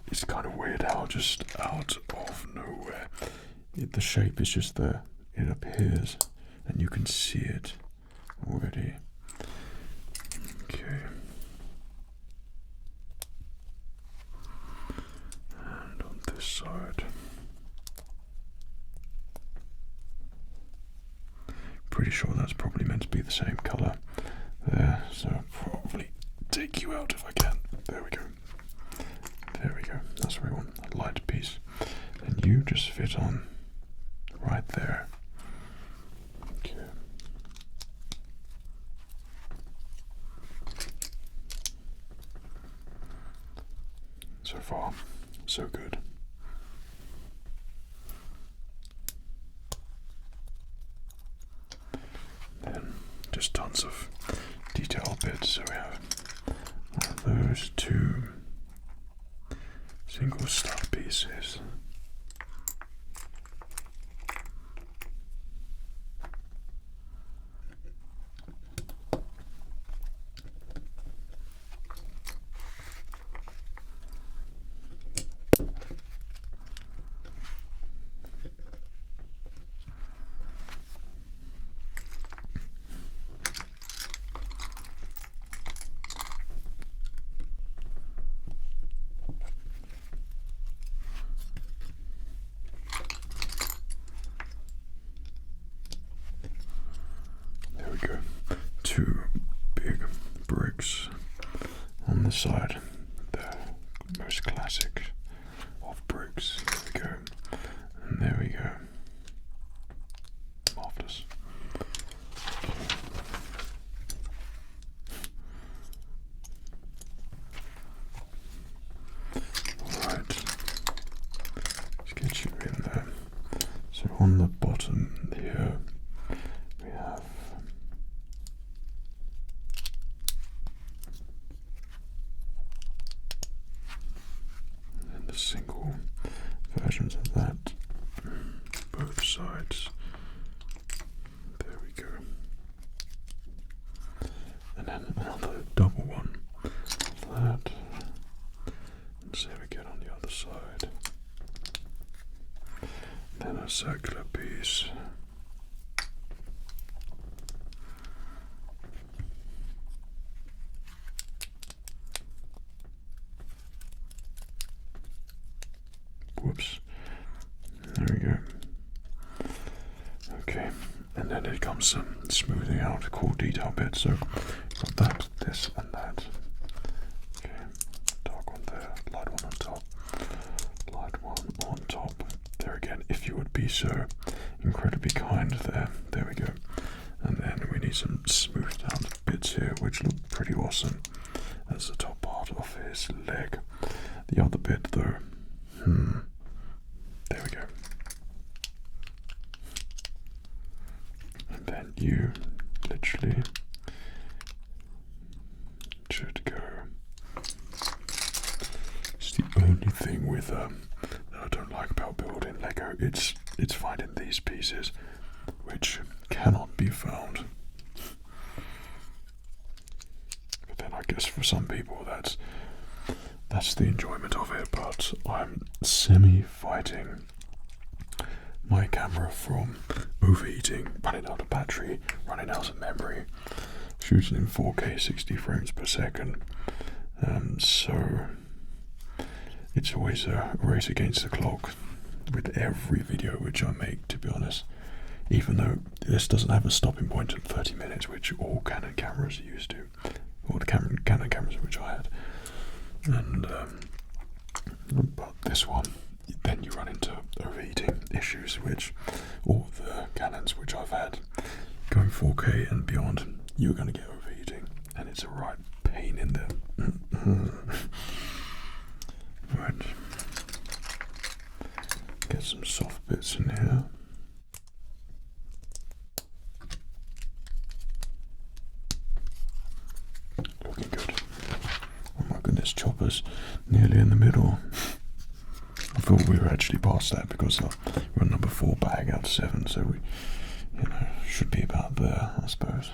[SPEAKER 1] It's kind of weird how just out of nowhere the shape is just there. It appears and you can see it already. Okay. And on this side. Pretty sure that's probably meant to be the same colour there, so I'll probably take you out if I can. There we go. There we go. That's where we want a light piece. And you just fit on right there. Okay. So far, so good. Then just tons of detail bits. So we have those two single stud pieces. the side, the most classic of bricks. There we go. And there we go. Marvelous. Alright. Let's get you in there. So on the bottom here we have and the single versions of that, both sides. There we go. And then another double one of that. And see how we get on the other side. Then a circular piece. Whoops. There we go. Okay, and then it comes some smoothing out, cool detail bit. So got that, this, and that. Okay, dark one there, light one on top, light one on top. There again, if you would be so incredibly kind there. There we go. And then we need some smoothed out bits here, which look pretty awesome. That's the top part of his leg. The other bit though, there we go. And then you literally should go. It's the only thing with that I don't like about building Lego. It's finding these pieces which cannot be found. But then I guess for some people that's the enjoyment of it. But I'm semi-fighting my camera from overheating, running out of battery, running out of memory, shooting in 4K 60 frames per second. So it's always a race against the clock with every video which I make, to be honest. Even though this doesn't have a stopping point at 30 minutes, which all Canon cameras are used to, or the Canon cameras which I had. And but this one, then you run into overheating issues, which all the Canons which I've had going 4K and beyond, you're going to get overheating, and it's a right pain in the right. Get some soft bits in here. Looking good. Oh my goodness, chopper's nearly in the middle. I thought we were actually past that because we're on number 4 bag out of 7, so we, should be about there, I suppose,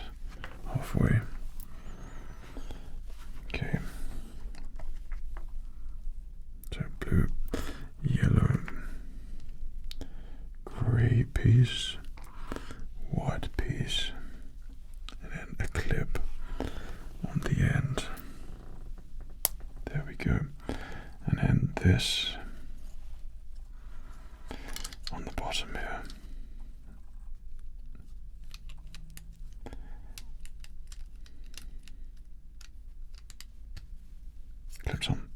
[SPEAKER 1] halfway. Okay. So blue, yellow, grey piece, white piece, and then a clip on the end. There we go. And then this on the bottom here. Clips on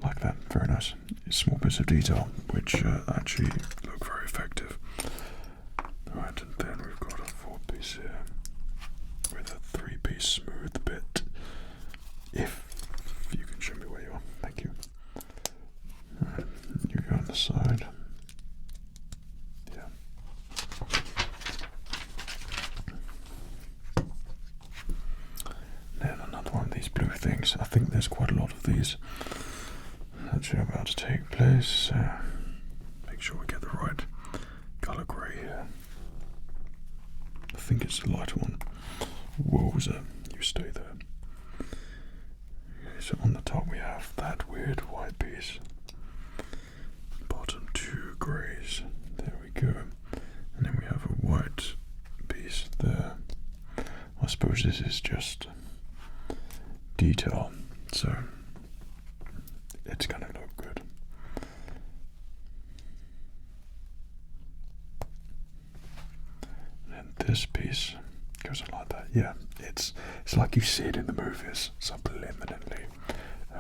[SPEAKER 1] like that. Very nice. Small bits of detail which actually look very effective. Alright, and then we've got a 4-piece here with a 3-piece smooth bit. If you can show me where you are, thank you. Alright, you go on the side. Yeah. Then another one of these blue things. I think there's quite a lot of these that are about to take place. So make sure we get the right colour grey here. I think it's the lighter one. Whoa, you stay there. Okay, so on the top we have that weird white piece. Bottom 2 greys. There we go. And then we have a white piece there. I suppose this is just detail, so it's gonna look good. And this piece goes on like that. Yeah, it's like you see it in the movies subliminally.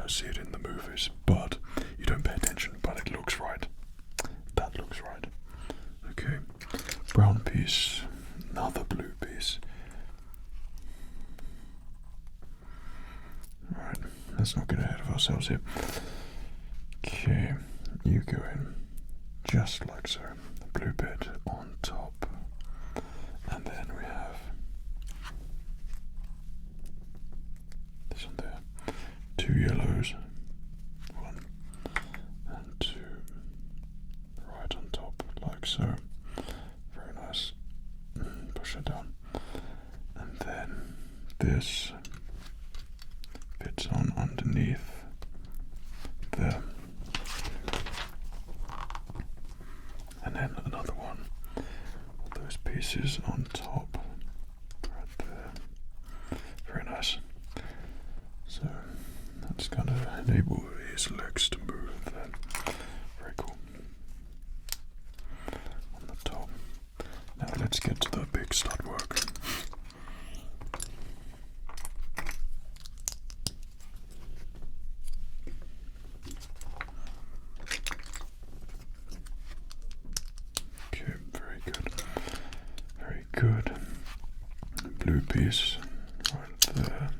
[SPEAKER 1] see it in the movies, but you don't pay attention, but it looks right. That looks right. Okay, brown piece, another blue piece. Alright, let's not get ahead of ourselves here. Okay, you go in just like so. The blue bit on top. And then we have this one there. 2 yellows. 1 and 2. Right on top, like so. Very nice. Push it down. And then this fits on underneath there. And then another one of those pieces on top, right there. Very nice. So that's going to enable his legs to move then. Very cool. On the top. Now let's get to the big stud work. Good. Blue piece right there.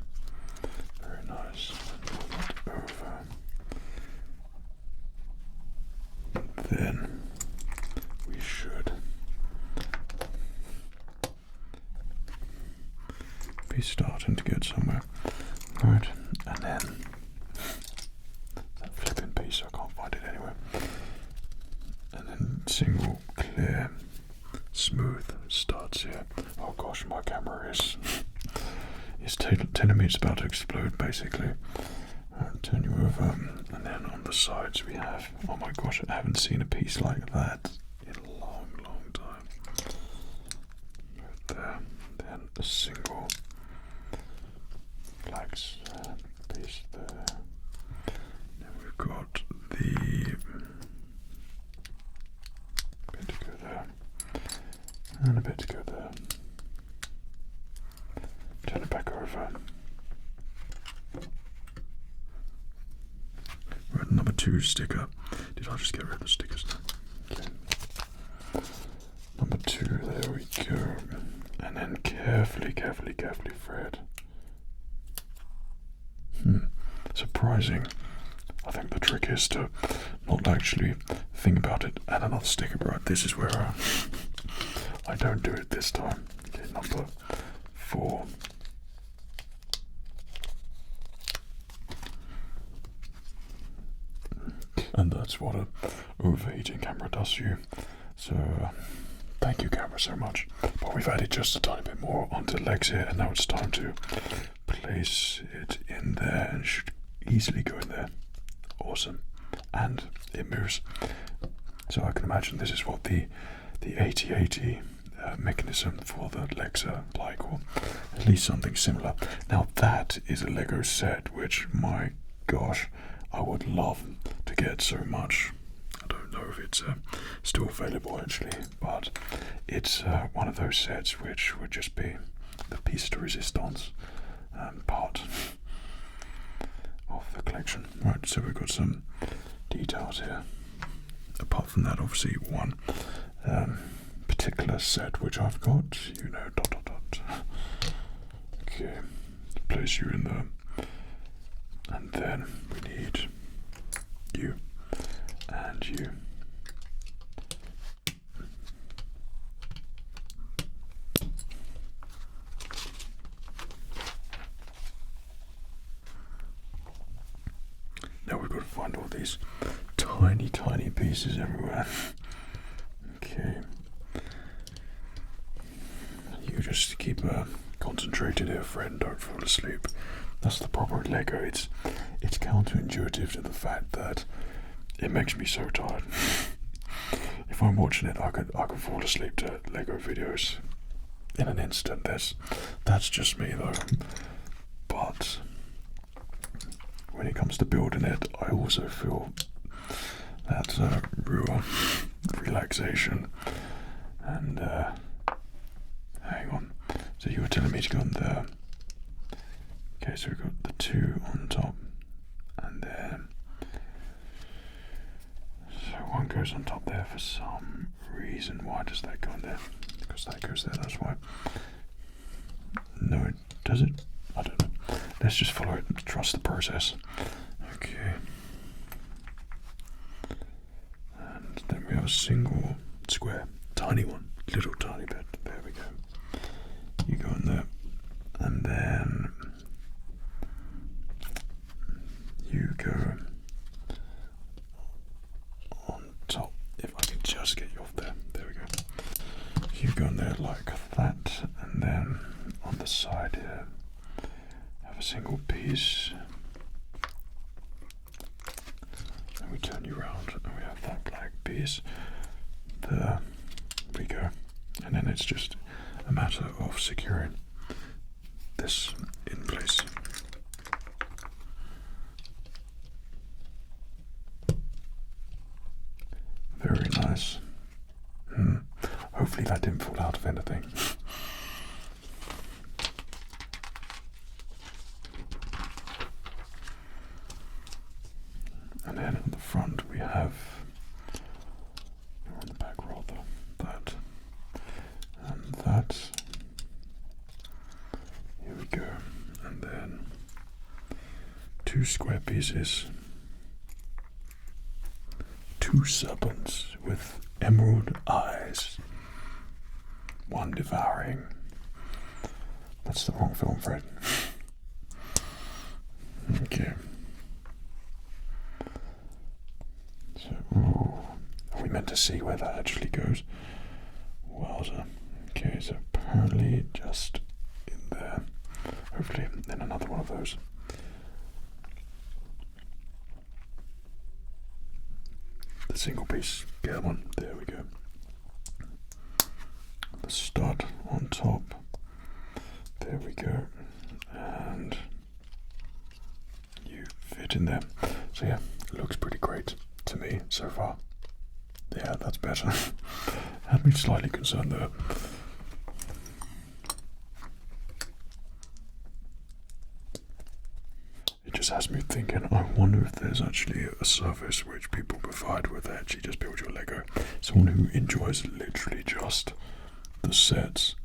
[SPEAKER 1] Very nice. Over. Then we should be starting to get somewhere. Right, and then that flipping piece, I can't find it anywhere. And then single clear. Smooth starts here. Oh gosh, my camera is telling me it's about to explode basically. I'll turn you over, and then on the sides we have, oh my gosh, I haven't seen a piece like that in a long, long time. Right there, then a single flax piece there. Then we've got the bit to go there. And a bit to go there. Turn it back over. Right, number 2 sticker. Did I just get rid of the stickers now? Okay. Number 2, there we go. And then carefully Fred. Surprising. I think the trick is to not actually think about it. And another sticker, right? This is where I don't do it this time. Okay, number 4. And that's what an overheating camera does to you. So thank you, camera, so much. But we've added just a tiny bit more onto the legs here, and now it's time to place it in there, and it should easily go in there. Awesome. And it moves. So I can imagine this is what the 8080 mechanism for the legs are like, or at least something similar. Now that is a Lego set which, my gosh, I would love to get so much. I don't know if it's still available actually, but it's one of those sets which would just be the piece de resistance part of the collection. Right, so we've got some details here. Apart from that, obviously one particular set which I've got, you know, ... Okay, place you in there, and then we need you and you. Now we've got to find all these tiny pieces everywhere. Okay. You just keep concentrated here, friend. Don't fall asleep. That's the proper Lego. It's counterintuitive to the fact that it makes me so tired. If I'm watching it, I could fall asleep to Lego videos in an instant. That's just me though. But when it comes to building it, I also feel that real relaxation. And hang on, so you were telling me to go on there. Okay, so we've got the 2 on top, and one goes on top there for some reason. Why does that go on there? Because that goes there, that's why. No, does it? I don't know. Let's just follow it and trust the process. Okay. And then we have a single square, tiny one, little tiny bit. There we go. You go in there, and then you go on top. If I can just get you off there. There we go. You go in there like that, and then on the side here, have a single piece. And we turn you around, and we have that black piece. There we go. And then it's just a matter of securing this in place. Very nice. Hopefully that didn't fall out of anything. And then on the front we have, or on the back rather, that and that. Here we go. And then two square pieces. Two serpents with emerald eyes. One devouring. That's the wrong film, Fred. Okay. So, are we meant to see where that actually goes? Wowza. Okay, so apparently just in there. Hopefully in another one of those. The single piece, get one. There we go. The stud on top. There we go. And you fit in there. So yeah, it looks pretty great to me so far. Yeah, that's better. Had me slightly concerned there. It just has me thinking, I wonder if there's actually a service which people provide where they actually just build your Lego. Someone who enjoys literally just the sets,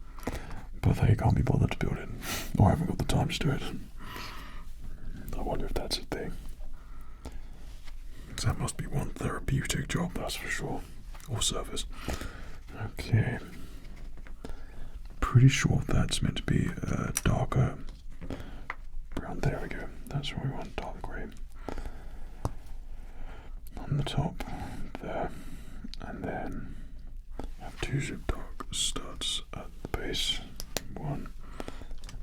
[SPEAKER 1] but they can't be bothered to build it, or haven't got the time to do it. I wonder if that's a thing. That must be one therapeutic job, that's for sure, or service. Okay, pretty sure that's meant to be a darker brown. There we go. That's what we want, dark grey. On the top there, and then have two zip dark studs at the base. 1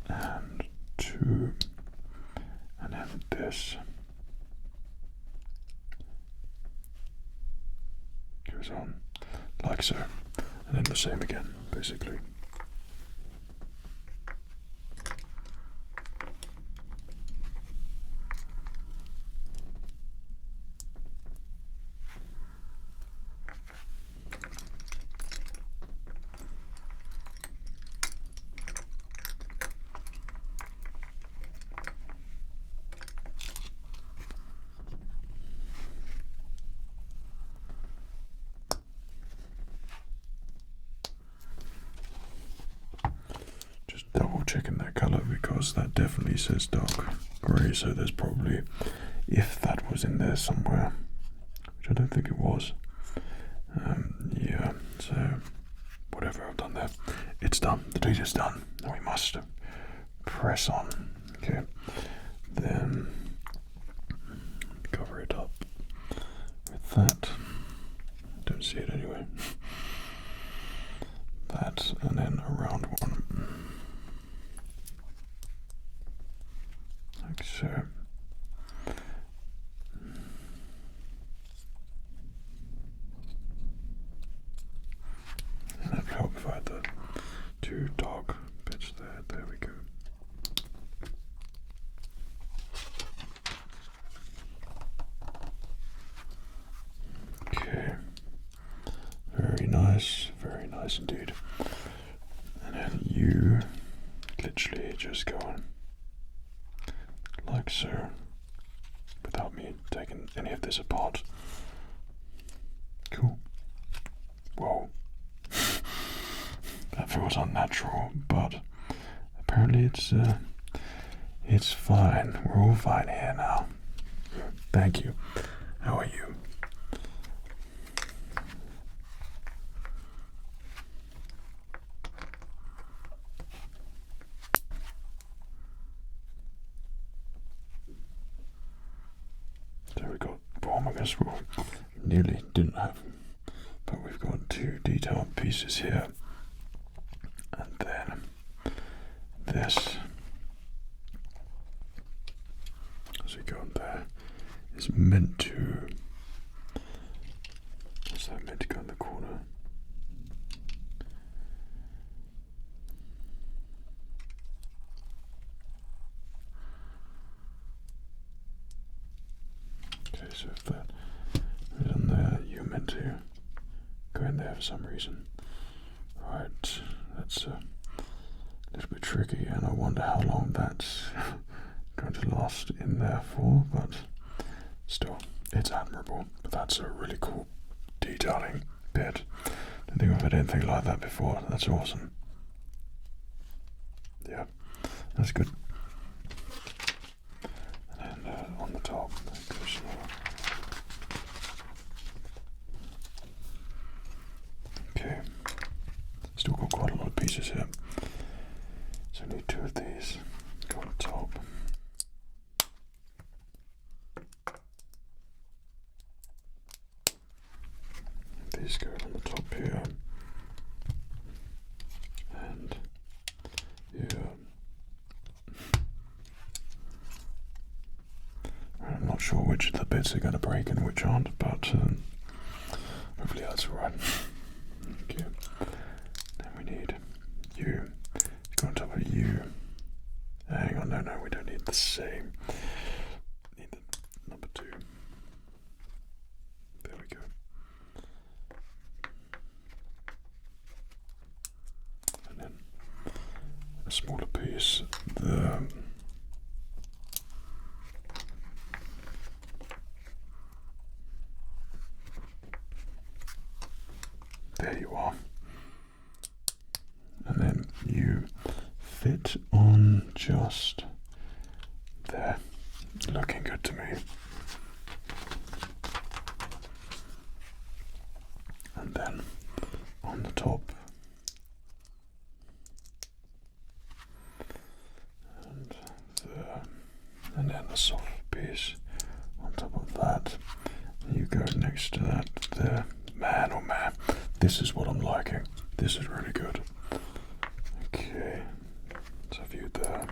[SPEAKER 1] and 2, and then this goes on like so, and then the same again, basically. Double checking that colour because that definitely says dark grey, so there's probably, if that was in there somewhere, which I don't think it was, yeah, so whatever I've done there, it's done, the deed is done, and we must press on. Okay, then cover it up with that, don't see it anyway, that, and then a round one. Like so. And that will help if I had the two dark bits there. There we go. Okay. Very nice indeed. And then you literally just go on. Like so, without me taking any of this apart. Cool. Whoa. That feels unnatural, but apparently it's fine. We're all fine here now. Thank you. How are you? There we go. Boom, I guess we nearly didn't have, but we've got 2 detailed pieces here. And then this, as we go on there, is meant to, is that meant to go in the corner? Okay, so if that is in there, you're meant to go in there for some reason. Right, that's a little bit tricky, and I wonder how long that's going to last in there for, but still, it's admirable. But that's a really cool detailing bit. I don't think I've had anything like that before. That's awesome. Yeah, that's good. And then on the top, there goes okay. Still got quite a lot of pieces here. So I need 2 of these. Go on top. These go on the top here. And here. I'm not sure which of the bits are going to break and which aren't, but hopefully that's alright. Okay. Then we need you. Go on top of you. Hang on, no, we don't need the same. Need the number 2. There we go. And then a smaller piece. There you are. And then you fit on just there. Looking good to me. And then on the top. And there. And then the soft piece on top of that. You go next to that there. Man, oh man, this is what I'm liking. This is really good. Okay, so view there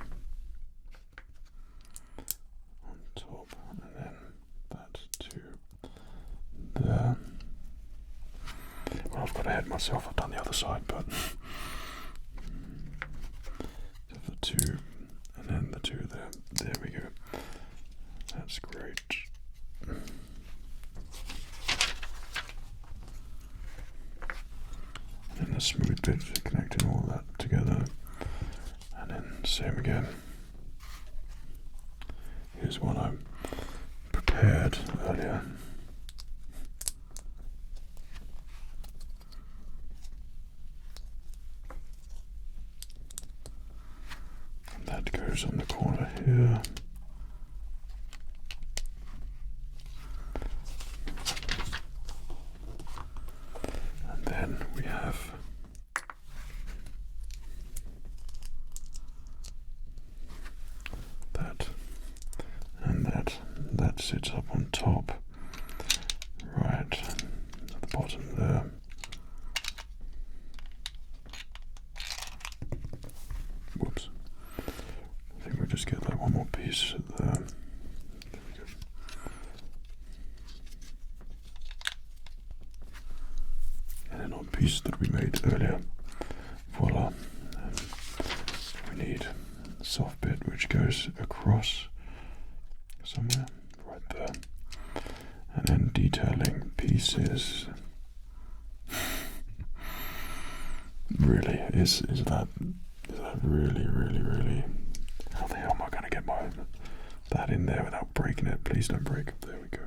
[SPEAKER 1] on top, and then that too there. Well, I've got to head myself. I've done the other side, but the 2, and then the 2 there. There we go. That's great. And a smooth bit for connecting all that together, and then same again. Here's one I prepared earlier. And that goes on the corner here. And then we have that and that. That sits up on top, right at the bottom there. Whoops. I think we'll just get that one more piece there. There we go. And then on piece that we made earlier, voila. And we need a soft bit which goes across somewhere, right there. And then detailing pieces. Really, is that really? How the hell am I going to get that in there without breaking it? Please don't break. There we go.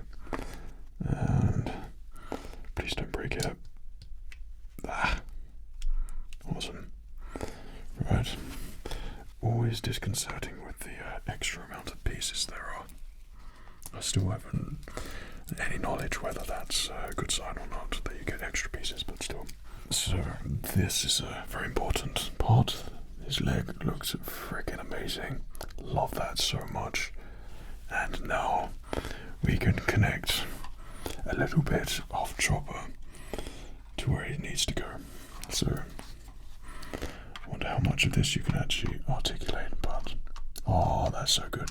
[SPEAKER 1] And please don't break it. Ah, awesome. Right. Always disconcerting with the extra amount of pieces there are. I still haven't any knowledge whether that's a good sign or not, that you get extra pieces, but still. So this is a very important part. His leg looks freaking amazing. Love that so much. And now we can connect a little bit of Chopper to where he needs to go. So I wonder how much of this you can actually articulate, but oh, that's so good.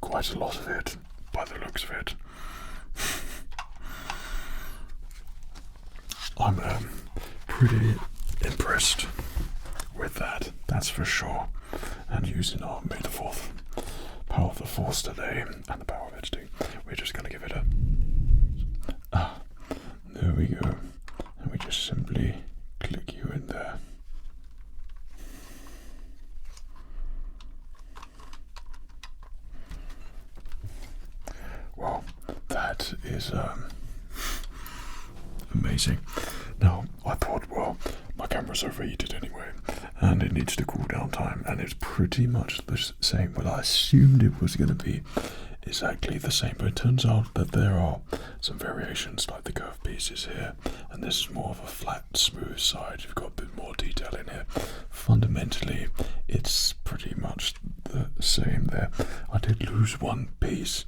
[SPEAKER 1] Quite a lot of it, by the looks of it. I'm pretty impressed with that, that's for sure. And using our May the 4th power of the Force today, and the power of it too, we're just going to give it a... there we go. And we just simply click you in there. Well, that is amazing. Now, I thought, well, my camera's overheated anyway, and it needs to cool down time, and it's pretty much the same. Well, I assumed it was going to be exactly the same, but it turns out that there are some variations, like the curved pieces here, and this is more of a flat, smooth side. You've got a bit more detail in here. Fundamentally, it's pretty much the same there. I did lose one piece,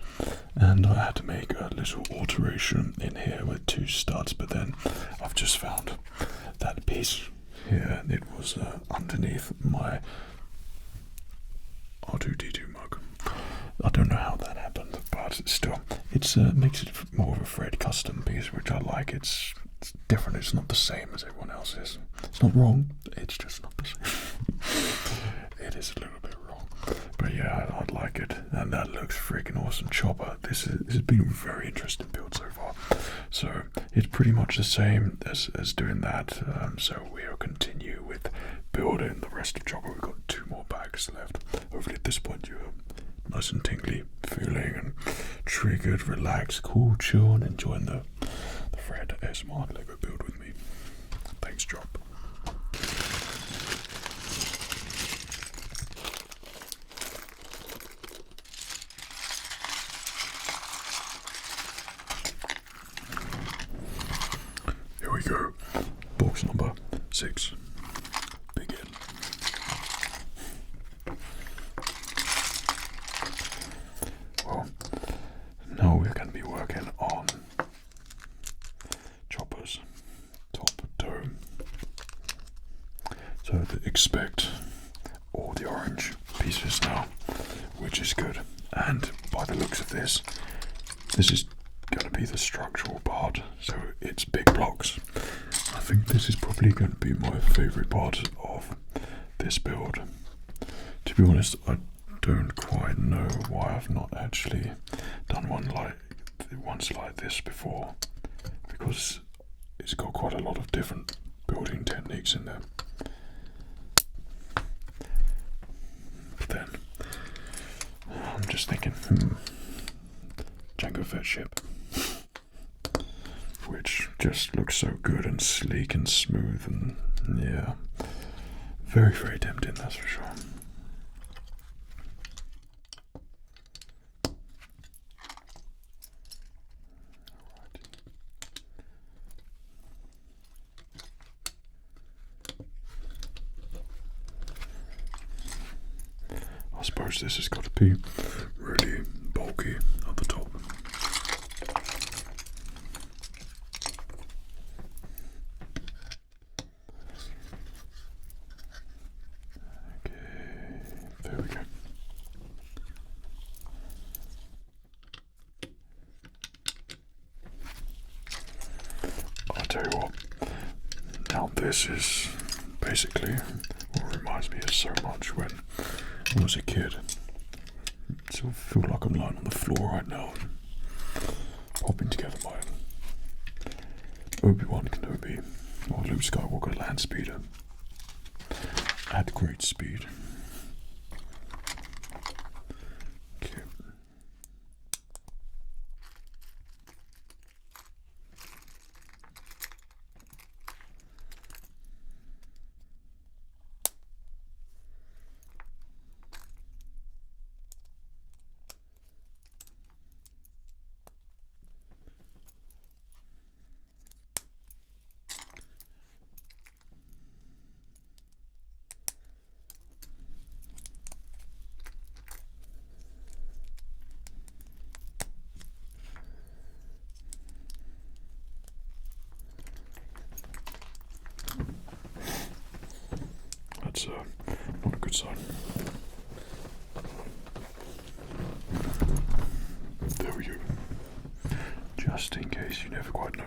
[SPEAKER 1] and I had to make a little alteration in here with 2 studs, but then I've just found that piece here. It was underneath my R2D2 mug. I don't know how that happened, but still, it makes it more of a Fred custom piece, which I like. It's different. It's not the same as everyone else's. It's not wrong. It's just not the same. It is a little bit wrong, but yeah, I'd like it, and that looks freaking awesome. Chopper. This has been a very interesting build so far. So it's pretty much the same as doing that. So we'll continue with building the rest of Chopper. We've got 2 more bags left. Hopefully at this point you're nice and tingly feeling and triggered, relaxed, cool, chill, and enjoying the Fred ASMR Lego build with me. Thanks, Job. Here we go. Box number 6. Begin. Well, now we're going to be working on Chopper's top dome. So expect all the orange pieces now, which is good. And by the looks of this, this is going to be the structural part, so it's big blocks. I think this is probably going to be my favourite part of this build. To be honest, I don't quite know why I've not actually done ones like this before, because it's got quite a lot of different building techniques in there. But then I'm just thinking, Jango Fett ship, which just looks so good and sleek and smooth, and yeah, very, very tempting, that's for sure. I suppose this has got to be really bulky at the top. There we go. I'll tell you what, now this is basically what reminds me of so much when I was a kid. I sort of feel like I'm lying on the floor right now and popping together my Obi-Wan Kenobi or Luke Skywalker land speeder at great speed. that's not a good sign. There we go. Just in case you never quite know.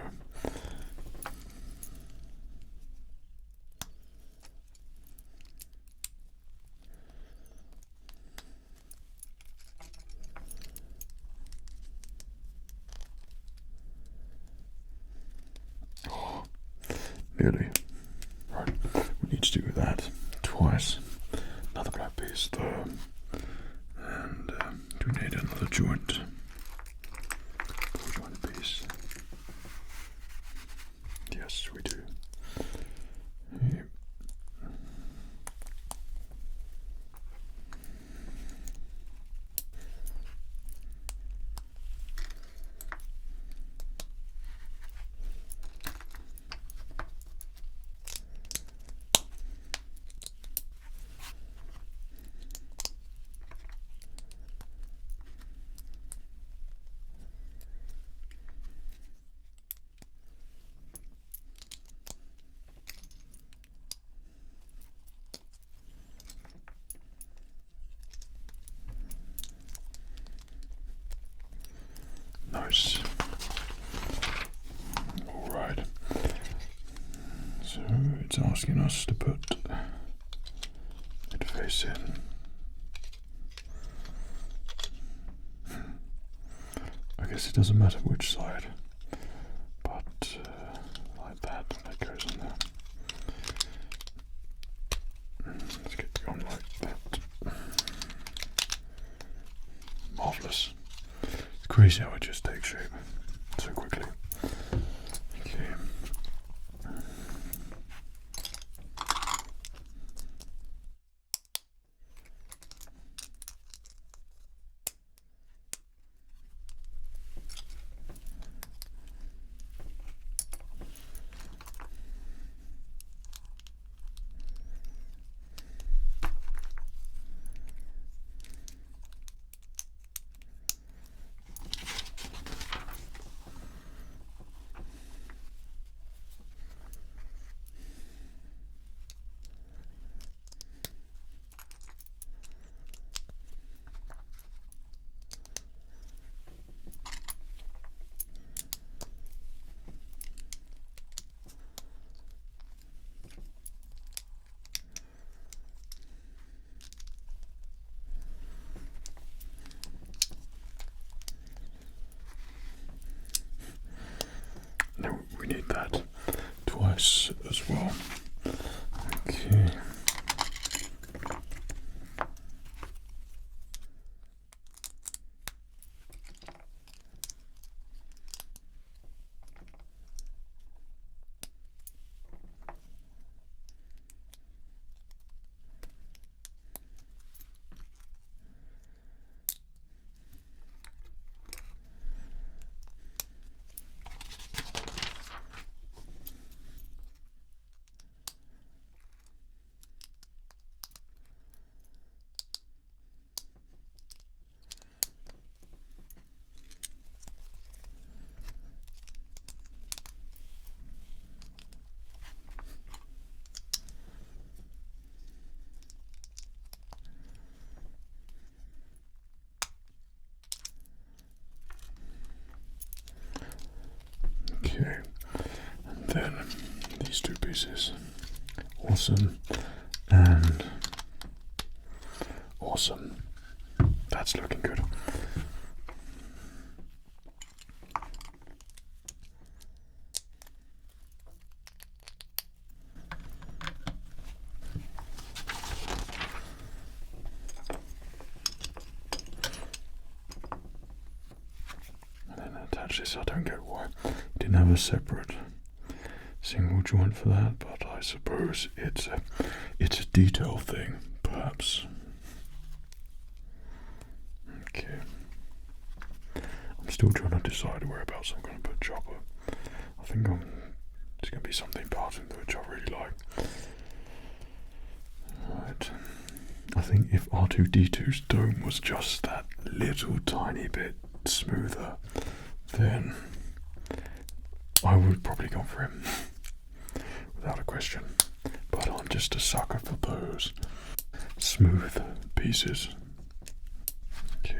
[SPEAKER 1] Oh, nearly. Right, we need to do that twice. Another black piece there. And do we need another joint? Joint piece. Yes, we do. Yep. Nice. All right. So it's asking us to put it face in. I guess it doesn't matter which side, but like that goes on there. Let's get going like that. Marvelous. It's crazy how it just takes shape so quickly. Okay. No, we need that twice as well. Okay. Okay, and then these two pieces. Awesome and awesome. That's looking good. And then attach this. I don't get why you didn't have a separate single joint for that, but I suppose it's a detail thing, perhaps. Okay. I'm still trying to decide whereabouts I'm going to put chopper. I think it's going to be something part of which I really like. Right. I think if R2-D2's dome was just that little tiny bit smoother, then I would probably go for him. Without a question. But but I'm just a sucker for those smooth pieces. Okay.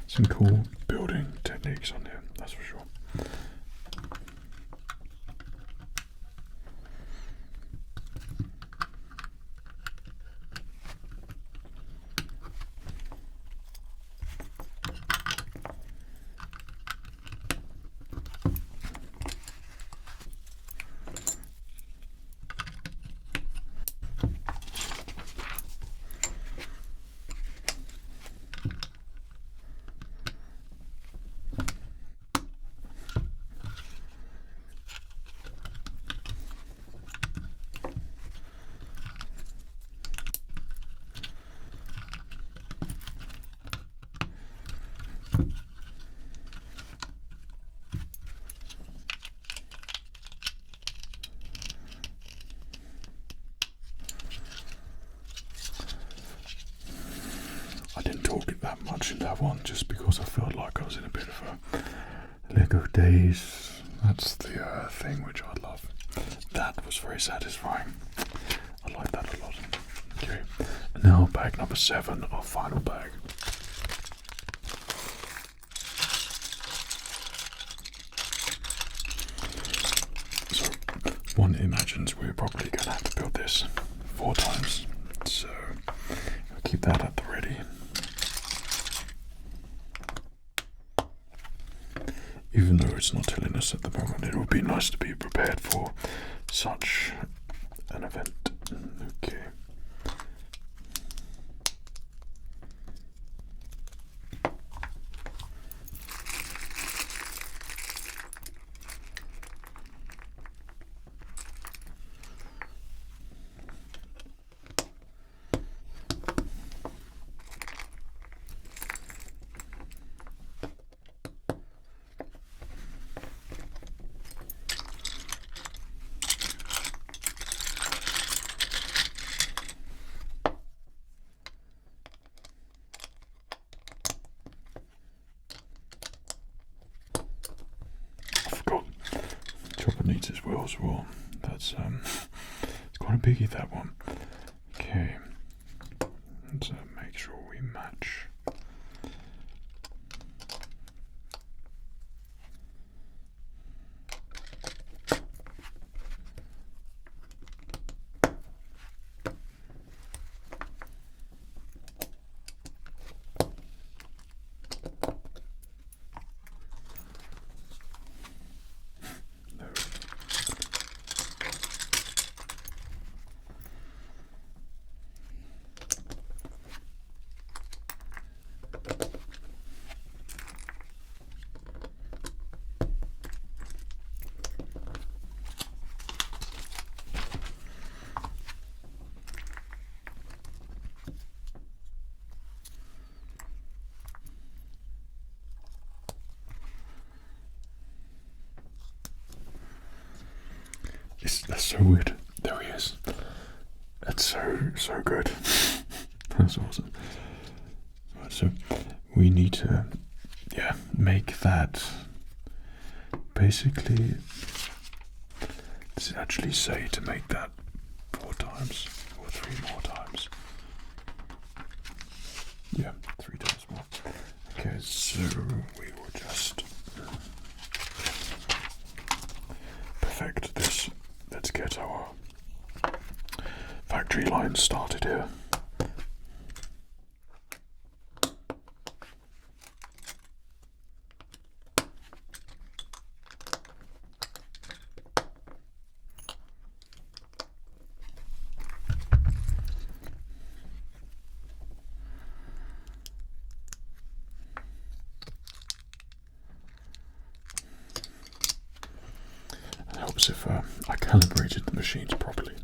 [SPEAKER 1] Some cool building techniques on here, that's for sure. I didn't talk it that much in that one just because I felt like I was in a bit of a Lego days. That's the thing which I love. That was very satisfying. I like that a lot. Okay, now bag number 7, our final bag. So one imagines we're probably going to have to build this 4 times. So I'll keep that at the ready. Even though it's not telling us at the moment, it would be nice to be prepared for such an event. Okay. Needs his wheel as well. That's it's quite a biggie, that one. Okay, let's make sure we match. That's so weird. There he is. That's so good. That's awesome. Right, so we need to, make that. Basically, does it actually say to make that 4 times or 3 more times? Yeah, 3 times more. Okay, so we will just perfect this. Let's get our factory line started here. It helps if I calibrated the machines properly.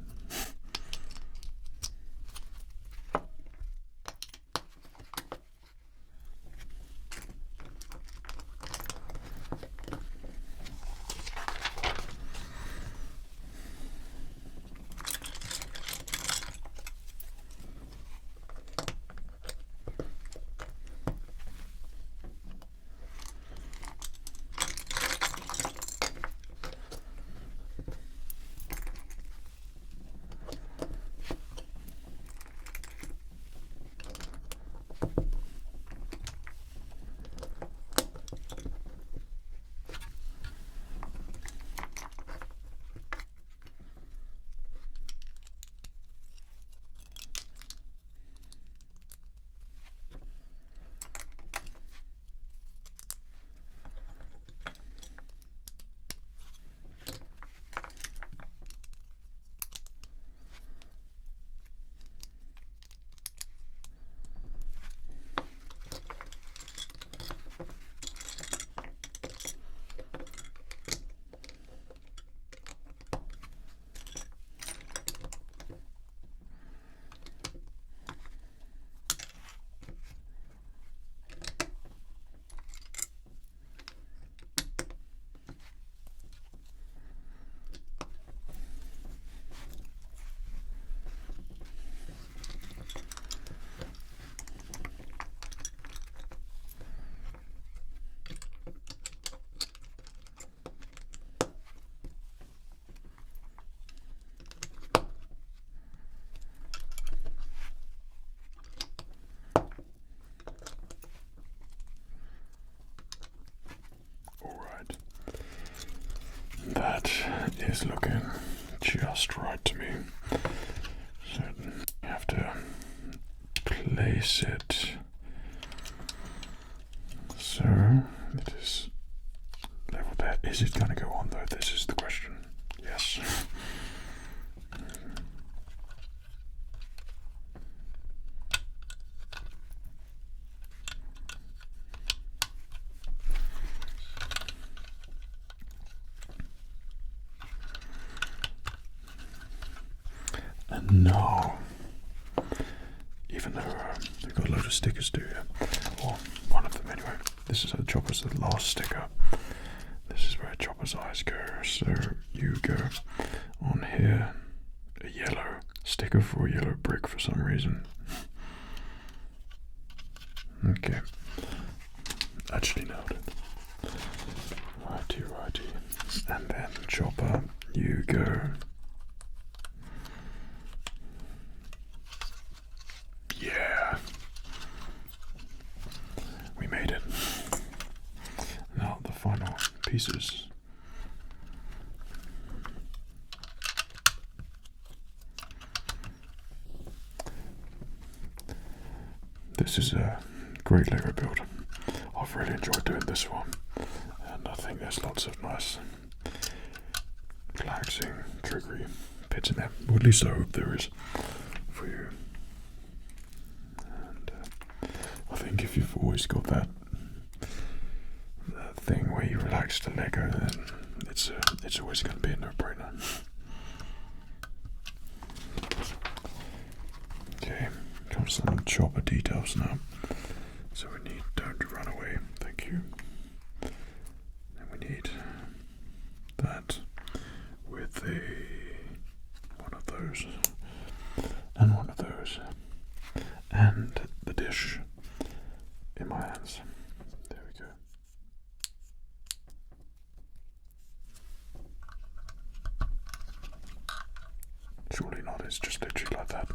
[SPEAKER 1] just right to me. So you have to place it so it is level there. Is it going to go on though? This is the question. Yes. And now, even though we've got a load of stickers to here, or one of them anyway, this is how Chopper's the last sticker. This is where Chopper's eyes go, so you go on here, a yellow sticker for a yellow brick for some reason. Okay, actually nailed it. Righty. And then Chopper, you go. Yeah, we made it. Now the final pieces. This is a great Lego build. I've really enjoyed doing this one, and I think there's lots of nice, relaxing, triggery bits in there. Or at least I hope there is for you. I think if you've always got that thing where you relax the Lego, then it's always going to be a no-brainer. Okay, comes some Chopper details now. So we need don't run away, thank you. And we need that with one of those and one of those, and the dish in my hands. There we go. Surely not, it's just literally like that.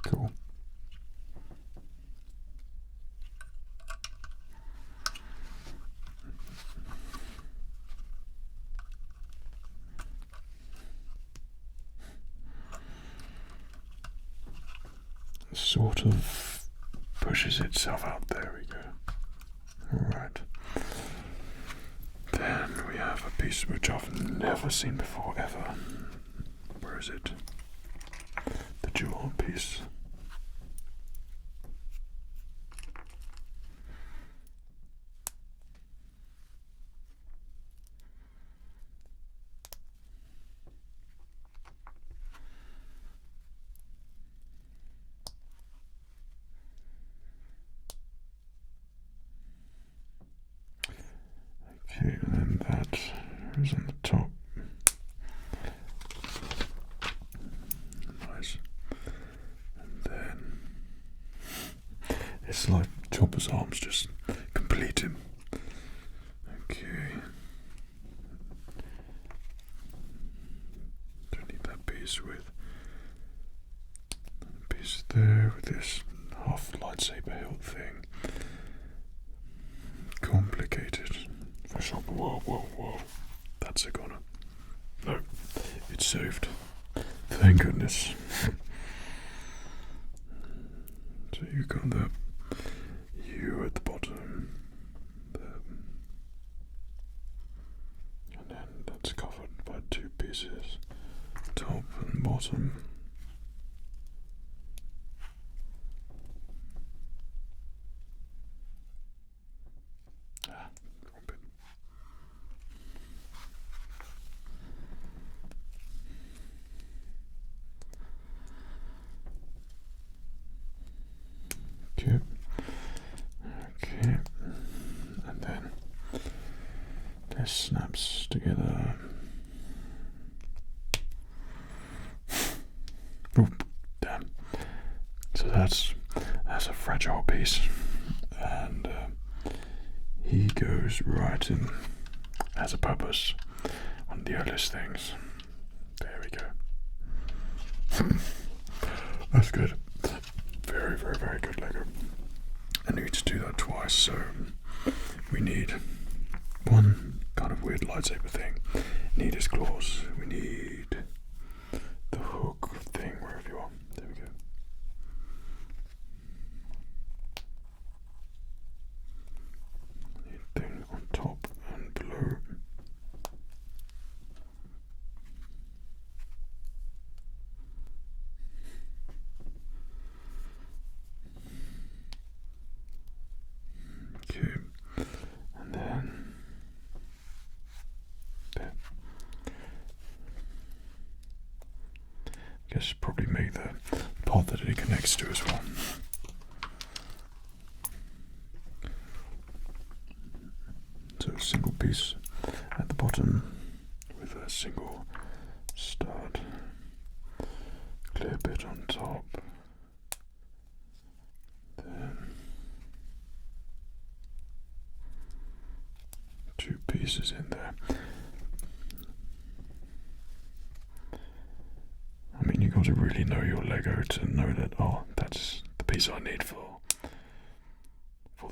[SPEAKER 1] Cool. Sort of pushes itself out. There we go. Alright. Then we have a piece which I've never seen before, ever. Where is it? The jewel piece. Okay, and then that is on the top. Nice. And then it's like Chopper's arms just complete him. Okay. Don't need that piece with a piece there with this half lightsaber hilt thing. Complicated. For Chopper. Whoa. That's a goner. No, it's saved. Thank goodness. So you got that. You at the bottom. And then that's covered by two pieces. Top and bottom. Okay, and then this snaps together. Oh, damn. So that's a fragile piece, and he goes right in, has a purpose, one of the earliest things. There we go. That's good. Very, very, very good Lego. I need to do that twice, so we need one kind of weird lightsaber thing. It need his claws. We need the hook thing wherever you are. There we go. Need thing on top and below. Okay, and then there. Guess probably make the part that it connects to as well. So a single piece at the bottom with a single stud, clear bit on top, then two pieces in there. I mean, you've got to really know your Lego to know that, oh, that's the piece I need for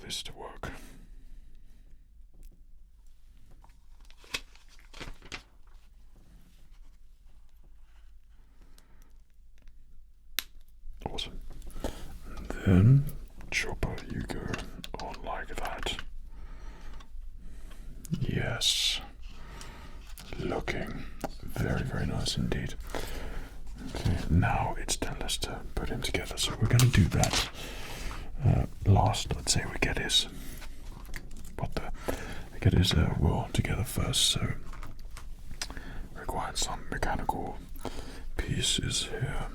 [SPEAKER 1] this to work. Awesome. And then, chopper, you go on like that. Yes. Looking very, very nice indeed. Okay, now it's telling us to put him together, so we're going to do that last. I'd say we get his will together first. So require some mechanical pieces here,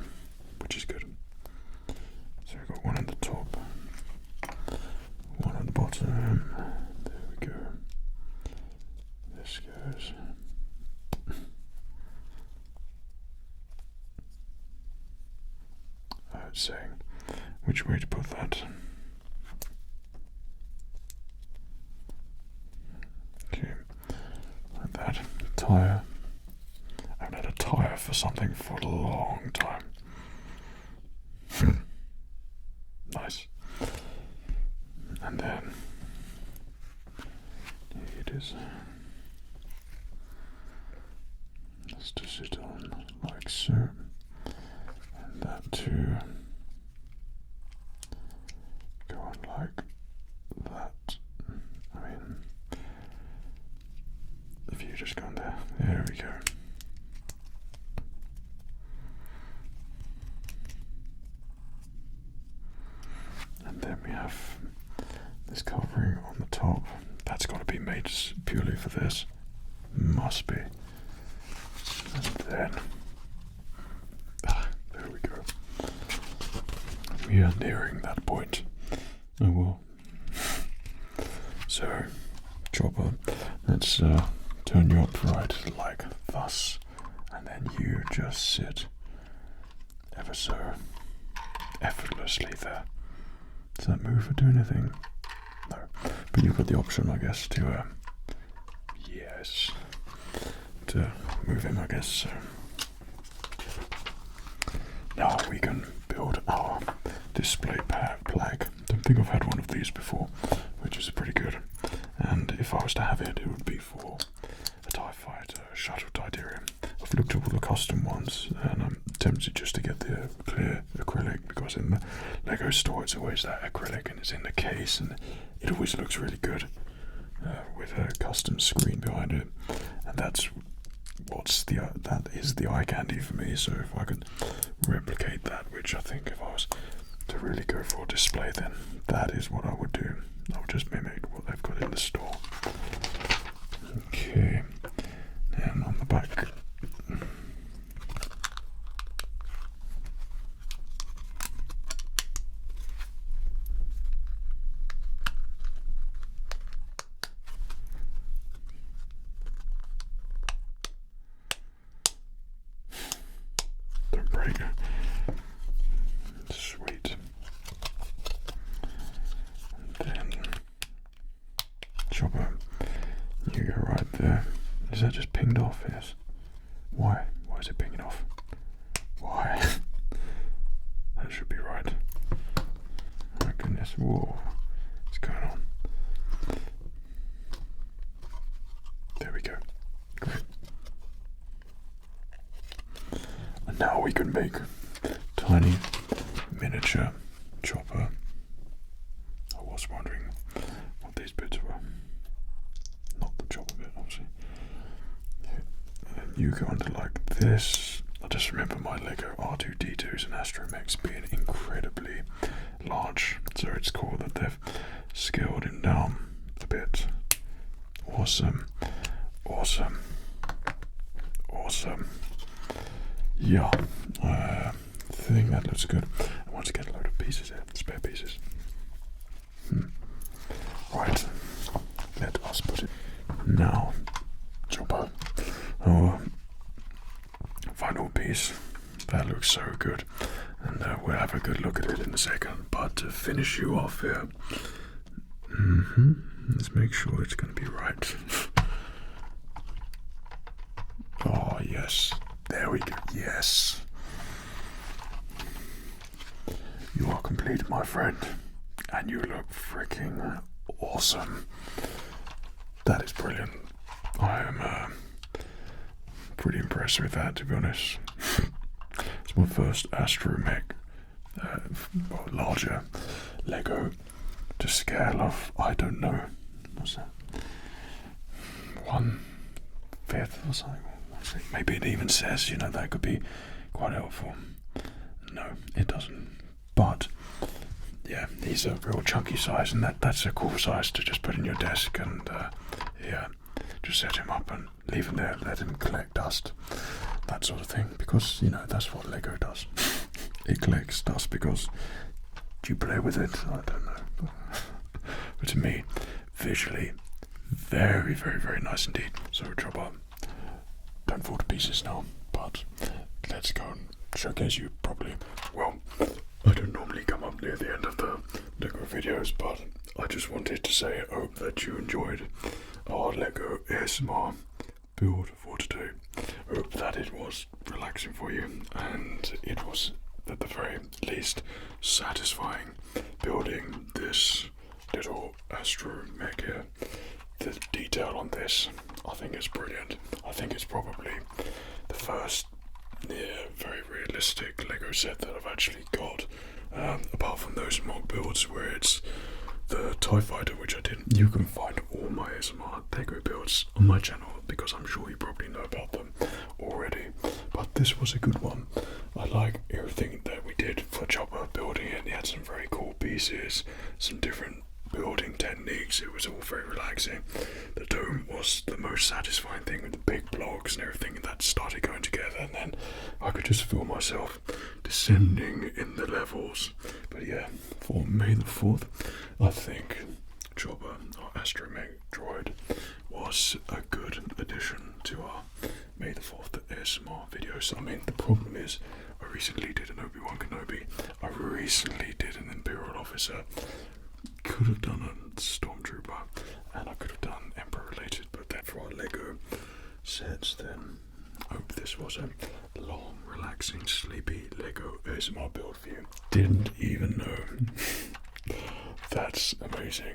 [SPEAKER 1] which is good. So we've got one at the top, one at the bottom. There we go. This goes. Saying which way to put that. Okay, like that. Tire. I haven't had a tire for something for a long time. Nice. And then it is just to sit on like so, and that too. Go on like that. I mean, if you just go on there we go. And then we have this covering on the top. That's got to be made purely for this. Must be. And then, there we go. We are nearing that point. Oh well. So, chopper, let's turn you upright like thus, and then you just sit ever so effortlessly there. Does that move or do anything? No. But you've got the option, I guess, to yes, to move him, I guess. So now we can build our display plaque. Don't think I've had one of these before, which is pretty good. And if I was to have it, it would be for a TIE Fighter shuttle Titanium. I've looked at all the custom ones, and I'm tempted just to get the clear acrylic, because in the Lego store it's always that acrylic, and it's in the case, and it always looks really good with a custom screen behind it. And that's that is the eye candy for me. So if I could replicate that, which I think if I was to really go for a display, then that is what I would do. I would just mimic what they've got in the store. Okay, and on the back. Don't break. Sweet. And then chopper, you go right there. Is that just pinged off? Yes. Why? Why is it pinging off? Why? That should be right. Oh goodness. Whoa. What's going on? There we go. Great. And now we can make tiny miniature chopper. I was wondering what these bits were. Not the chopper bit, obviously. And you go under like this. I just remember my Lego R2-D2s and Astromechs being incredibly large, so it's cool that they've scaled him down a bit. Awesome, awesome, awesome. Yeah, I think that looks good. I want to get a load of pieces here, spare pieces. Right, let us put it now. Chopper. Oh, final piece. That looks so good, and we'll have a good look at it in a second. But to finish you off here, let's make sure it's going to be right. Oh yes, there we go. Yes, you are complete, my friend, and you look freaking awesome. That is brilliant. I am pretty impressed with that, to be honest. It's my first Astromech, larger Lego to scale of, I don't know, what's that? 1/5 or something. Maybe it even says, you know, that could be quite helpful. No, it doesn't. But yeah, he's a real chunky size, and that's a cool size to just put in your desk and yeah, just set him up and leave him there, let him collect dust, that sort of thing, because you know that's what Lego does. It collects dust because you play with it. I don't know, but to me, visually, very, very, very nice indeed. So chopper, don't fall to pieces now, but let's go and showcase you properly. Well, I don't normally come up near the end of the Lego videos, but I just wanted to say I hope that you enjoyed our Lego ASMR build for today. I hope that it was relaxing for you, and it was at the very least satisfying building this little Astromech here. The detail on this, I think is brilliant. I think it's probably the first very realistic Lego set that I've actually got, apart from those mock builds where it's the TIE Fighter, which I didn't. You can find all my ASMR Lego builds on my channel, because I'm sure you probably know about them already, but this was a good one. I like everything that we did for Chopper building it. He had some very cool pieces, some different building techniques. It was all very relaxing. The dome was the most satisfying thing, with the big blocks and everything that started going together, and then I could just feel myself descending in the levels. But yeah, for May the 4th, I think Chopper, our Astromech droid, was a good addition to our May the 4th ASMR videos. I mean, the problem is, I recently did an Obi-Wan Kenobi, I recently did an Imperial Officer, could have done a Stormtrooper, and I could have done Emperor related, but then for our Lego sets, then I hope this was a long, relaxing, sleepy Lego ASMR build for you. Didn't even know. That's amazing.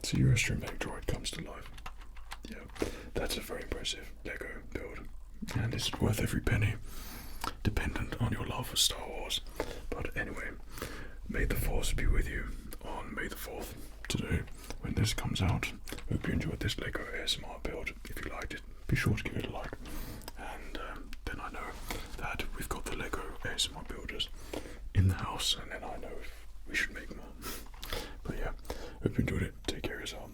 [SPEAKER 1] So your Astromech droid comes to life. Yeah, that's a very impressive Lego build, and it's worth every penny, dependent on your love for Star Wars. But anyway, may the Force be with you on May the 4th today when this comes out. Hope you enjoyed this Lego ASMR build. If you liked it, be sure to give it a like, and then I know that we've got the Lego ASMR builders in the house, and then I know if we should make more. But yeah, hope you enjoyed it. Take care of yourself.